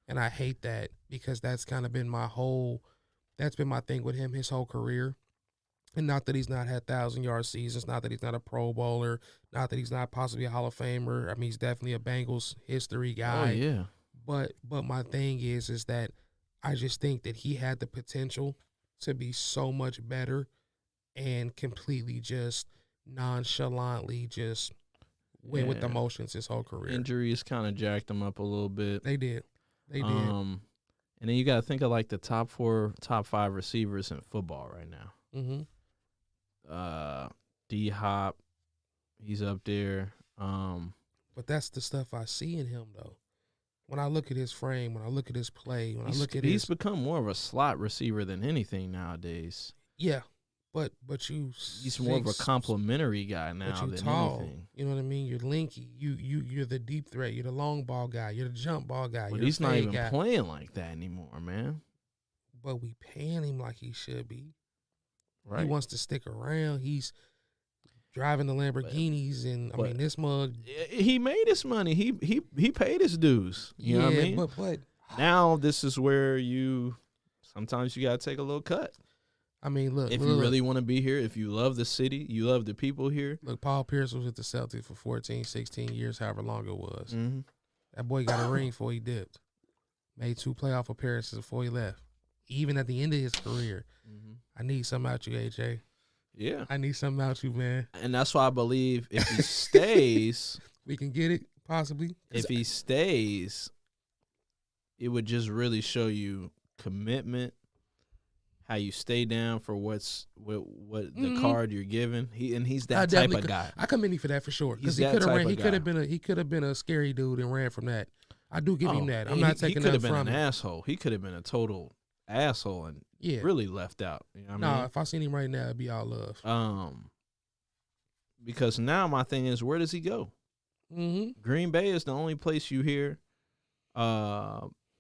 And I hate that because that's kind of been that's been my thing with him his whole career. And not that he's not had 1,000-yard seasons, not that he's not a Pro Bowler, not that he's not possibly a Hall of Famer. I mean, he's definitely a Bengals history guy. Oh, yeah. But my thing is that I just think that he had the potential to be so much better and completely just nonchalantly just went with the motions his whole career. Injuries kind of jacked him up a little bit. They did. And then you got to think of like the top 5 receivers in football right now. Mm-hmm. D-Hop, he's up there. But that's the stuff I see in him, though. When I look at his frame, when I look at his play, he's become more of a slot receiver than anything nowadays. Yeah, but he's more of a complimentary guy now than tall, anything. You know what I mean? You're linky. You're the deep threat. You're the long ball guy. You're the jump ball guy. But he's not even playing like that anymore, man. But we paying him like he should be. Right. He wants to stick around. He's driving the Lamborghinis, I mean, this mug. He made his money. He paid his dues. You know what I mean? But now this is where sometimes you gotta take a little cut. I mean, look. If you really want to be here, if you love the city, you love the people here. Look, Paul Pierce was at the Celtics for 14, 16 years, however long it was. Mm-hmm. That boy got a ring before he dipped. Made 2 playoff appearances before he left. Even at the end of his career. Mm-hmm. I need something out you, AJ. Yeah. I need something out you, man. And that's why I believe if he stays. We can get it, possibly. If he stays, it would just really show you commitment, how you stay down for what the card you're given. He's that type of guy. I commend him for that for sure. Because he could have been a scary dude and ran from that. I do give him that. I'm not taking that from him. He could have been an asshole. He could have been a total asshole and really left out. You know what I mean? If I seen him right now, it'd be all love. Because now my thing is, where does he go? Mm-hmm. Green Bay is the only place you hear.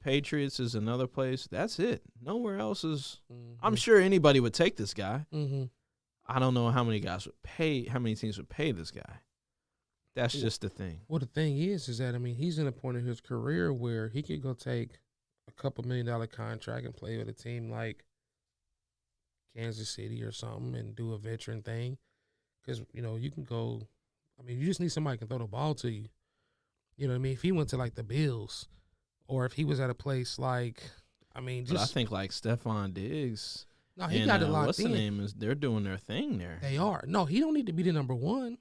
Patriots is another place. That's it. Nowhere else is. Mm-hmm. I'm sure anybody would take this guy. Mm-hmm. I don't know how many teams would pay this guy. That's just the thing. Well, the thing is that, I mean, he's in a point in his career where he could go take a couple $1 million contract and play with a team like Kansas City or something and do a veteran thing. Because, you can go, you just need somebody who can throw the ball to you. You know what I mean? If he went to, like, the Bills or if he was at a place like, But I think, like, Stephon Diggs. No, he got it locked what's in. The name is? They're doing their thing there. They are. No, he don't need to be the number one.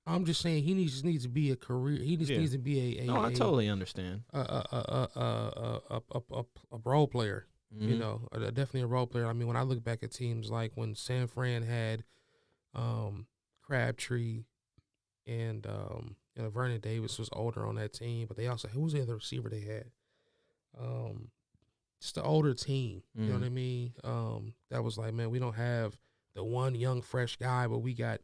I'm just saying he needs to be a career. He just needs to be I totally understand. A role player. Mm-hmm. Definitely a role player. I mean, when I look back at teams like when San Fran had Crabtree and Vernon Davis was older on that team, but they also, who was the other receiver they had? Just the older team. You know what I mean? That was like, man, we don't have the one young fresh guy, but we got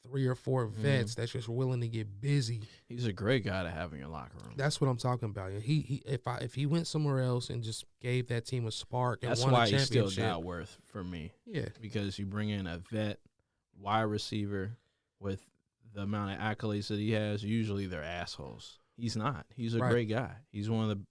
3 or 4 vets that's just willing to get busy. He's a great guy to have in your locker room. That's what I'm talking about. If he went somewhere else and just gave that team a spark and that's won a why championship, he's still got worth for me. Yeah, because you bring in a vet wide receiver with the amount of accolades that he has. Usually they're assholes. He's not. He's a great guy. He's one of the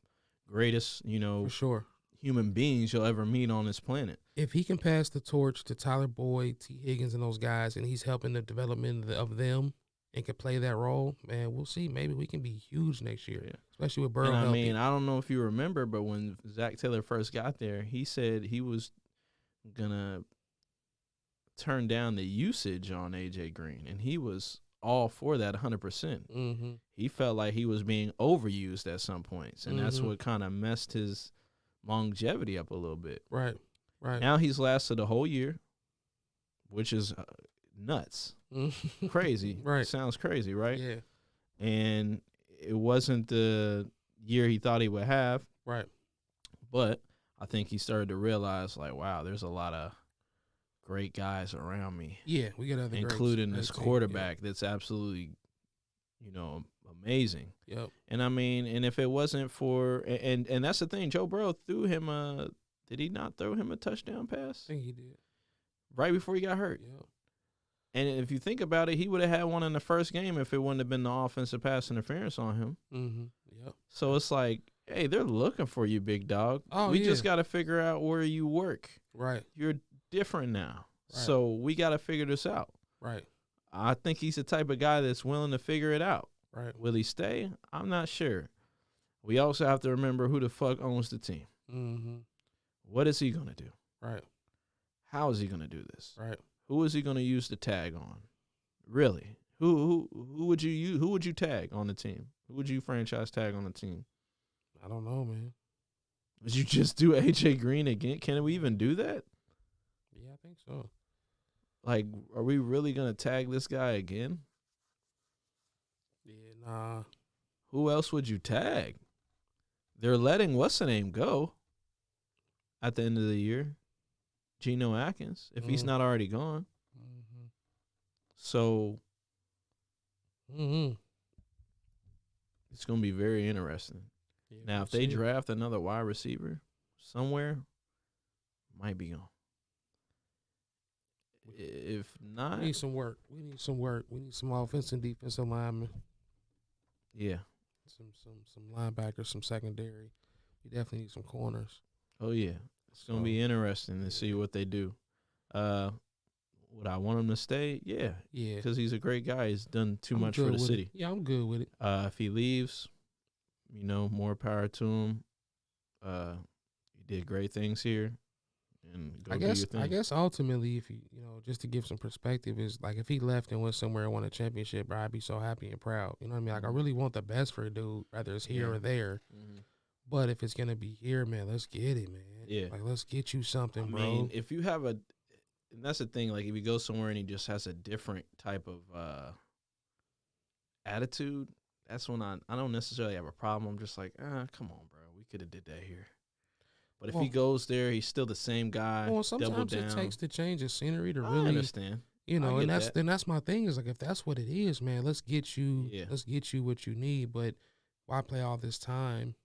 greatest, for sure, human beings you'll ever meet on this planet. If he can pass the torch to Tyler Boyd, T. Higgins, and those guys, and he's helping the development of them and can play that role, man, we'll see. Maybe we can be huge next year, especially with Burrow And I healthy. mean, I don't know if you remember, but when Zach Taylor first got there, he said he was going to turn down the usage on A.J. Green, and he was all for that 100%. Mm-hmm. He felt like he was being overused at some points, and that's what kind of messed his longevity up a little bit. Right. Now he's lasted a whole year, which is nuts. Crazy. Right. Sounds crazy, right? Yeah. And it wasn't the year he thought he would have. Right. But I think he started to realize, like, wow, there's a lot of great guys around me. Yeah, we got other including greats. this quarterback that's absolutely, amazing. Yep. And I mean, and if it wasn't for and that's the thing, Joe Burrow threw him did he not throw him a touchdown pass? I think he did. Right before he got hurt. Yep. And if you think about it, he would have had one in the first game if it wouldn't have been the offensive pass interference on him. Mm-hmm. Yep. So it's like, hey, they're looking for you, big dog. Oh, we yeah. just got to figure out where you work. Right. You're different now. Right. So we got to figure this out. Right. I think he's the type of guy that's willing to figure it out. Right. Will he stay? I'm not sure. We also have to remember who the fuck owns the team. Mm-hmm. What is he going to do? Right. How is he going to do this? Right. Who is he going to use the tag on? Really? Who would you use? Who would you tag on the team? Who would you franchise tag on the team? I don't know, man. Would you just do AJ Green again? Can we even do that? Yeah, I think so. Like, are we really going to tag this guy again? Yeah, nah. Who else would you tag? They're letting what's-the-name go at the end of the year. Geno Atkins, if he's not already gone. Mm-hmm. So Mm-hmm. it's going to be very interesting. Yeah, Now, if they draft another wide receiver somewhere, might be gone. If not, we need some work. We need some offensive and defensive linemen. yeah. Some linebackers, some secondary. We definitely need some corners. Oh, yeah. It's going to be interesting to see what they do. Would I want him to stay? Yeah. Yeah. Because he's a great guy. He's done too much for good the with city. it. Yeah, I'm good with it. If he leaves, more power to him. He did great things here. And go do your thing. I guess ultimately, if just to give some perspective, is like if he left and went somewhere and won a championship, bro, I'd be so happy and proud. You know what I mean? Like I really want the best for a dude, whether it's here or there. Mm-hmm. But if it's gonna be here, man, let's get it, man. Yeah. Like let's get you something, bro. I mean, if you have and that's the thing, like if you go somewhere and he just has a different type of attitude, that's when I don't necessarily have a problem. I'm just like, come on, bro. We could have did that here. But if he goes there, he's still the same guy. Well, sometimes it takes to change the scenery to really understand. And that's my thing is like if that's what it is, man, let's get you what you need. But why play all this time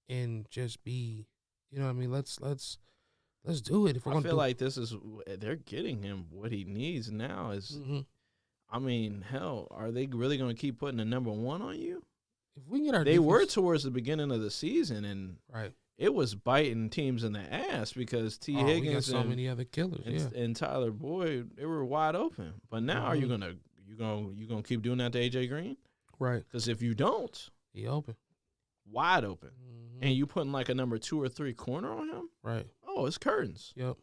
and just be, you know what I mean? Let's do it. If we're I gonna feel like this is they're getting him what he needs now. Is I mean, hell, are they really going to keep putting the number one on you? If we get our they were towards the beginning of the season, and right. It was biting teams in the ass because T. Higgins so many other killers, and Tyler Boyd, they were wide open. But now, are you gonna keep doing that to AJ Green? Right. Because if you don't, he open, wide open, and you putting like a number 2 or 3 corner on him, right? Oh, it's curtains. Yep. Man,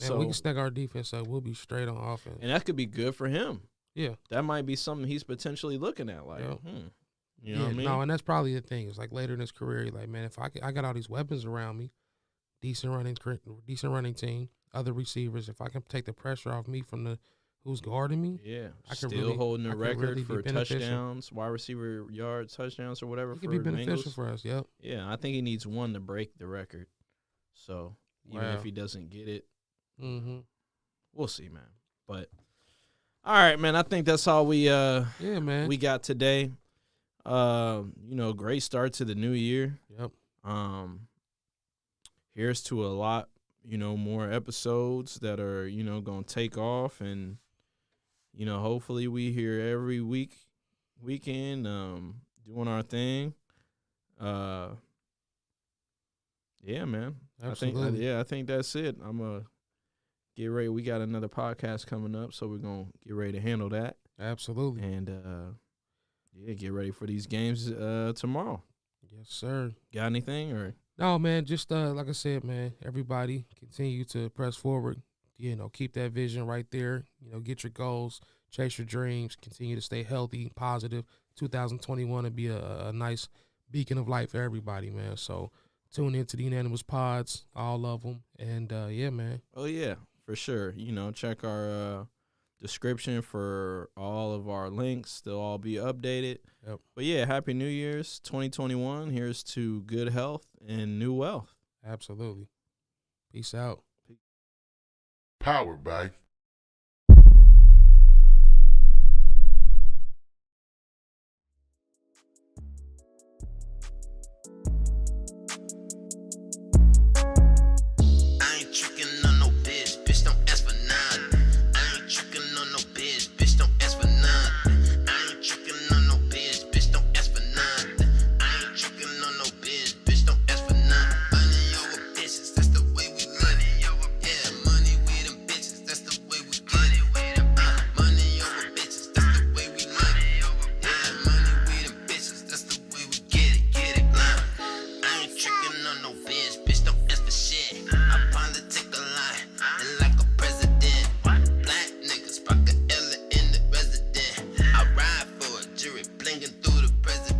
so we can stack our defense up. We'll be straight on offense, and that could be good for him. Yeah, that might be something he's potentially looking at. Like, You know what I mean? No, and that's probably the thing. It's like later in his career, like, man, if I got all these weapons around me, decent running team, other receivers, if I can take the pressure off me from who's guarding me, I can still holding the record for touchdowns, wide receiver yards, touchdowns, or whatever. It could be beneficial for us. Yep. Yeah, I think he needs one to break the record. So even if he doesn't get it, we'll see, man. But all right, man. I think that's all we man, we got today. Great start to the new year. Yep. Here's to a lot, more episodes that are, going to take off, and, hopefully we here every weekend, doing our thing. Yeah, man. Absolutely. I think that's it. I'm going to get ready. We got another podcast coming up, so we're going to get ready to handle that. Absolutely. And, get ready for these games tomorrow. Yes, sir. Got anything or? No, man, just like I said, man, everybody continue to press forward. Keep that vision right there. Get your goals, chase your dreams, continue to stay healthy, positive. 2021 will be a nice beacon of light for everybody, man. So tune into the Unanimous pods, all of them. And, yeah, man. Oh, yeah, for sure. Check our description for all of our links. They'll all be updated. Yep. But, yeah, Happy New Year's 2021. Here's to good health and new wealth. Absolutely. Peace out. Powered by I ain't tricking on no bitch, bitch don't ask for none. I ain't tricking on no bitch, bitch don't ask for none. I ain't tricking on no bitch, bitch don't ask for none. I ain't tricking on no bitch, bitch don't ask for none. Money over bitches, that's the way we live. Yeah, money with them bitches, that's the way we get it. Money over bitches, that's the way we live. Yeah, money with them bitches, that's the way we get it. I ain't tricking on no bitch don't ask for shit. I politic a lot, and like a president. Black niggas rock a Ella in the resident. I ride for a jury, blinging through the president.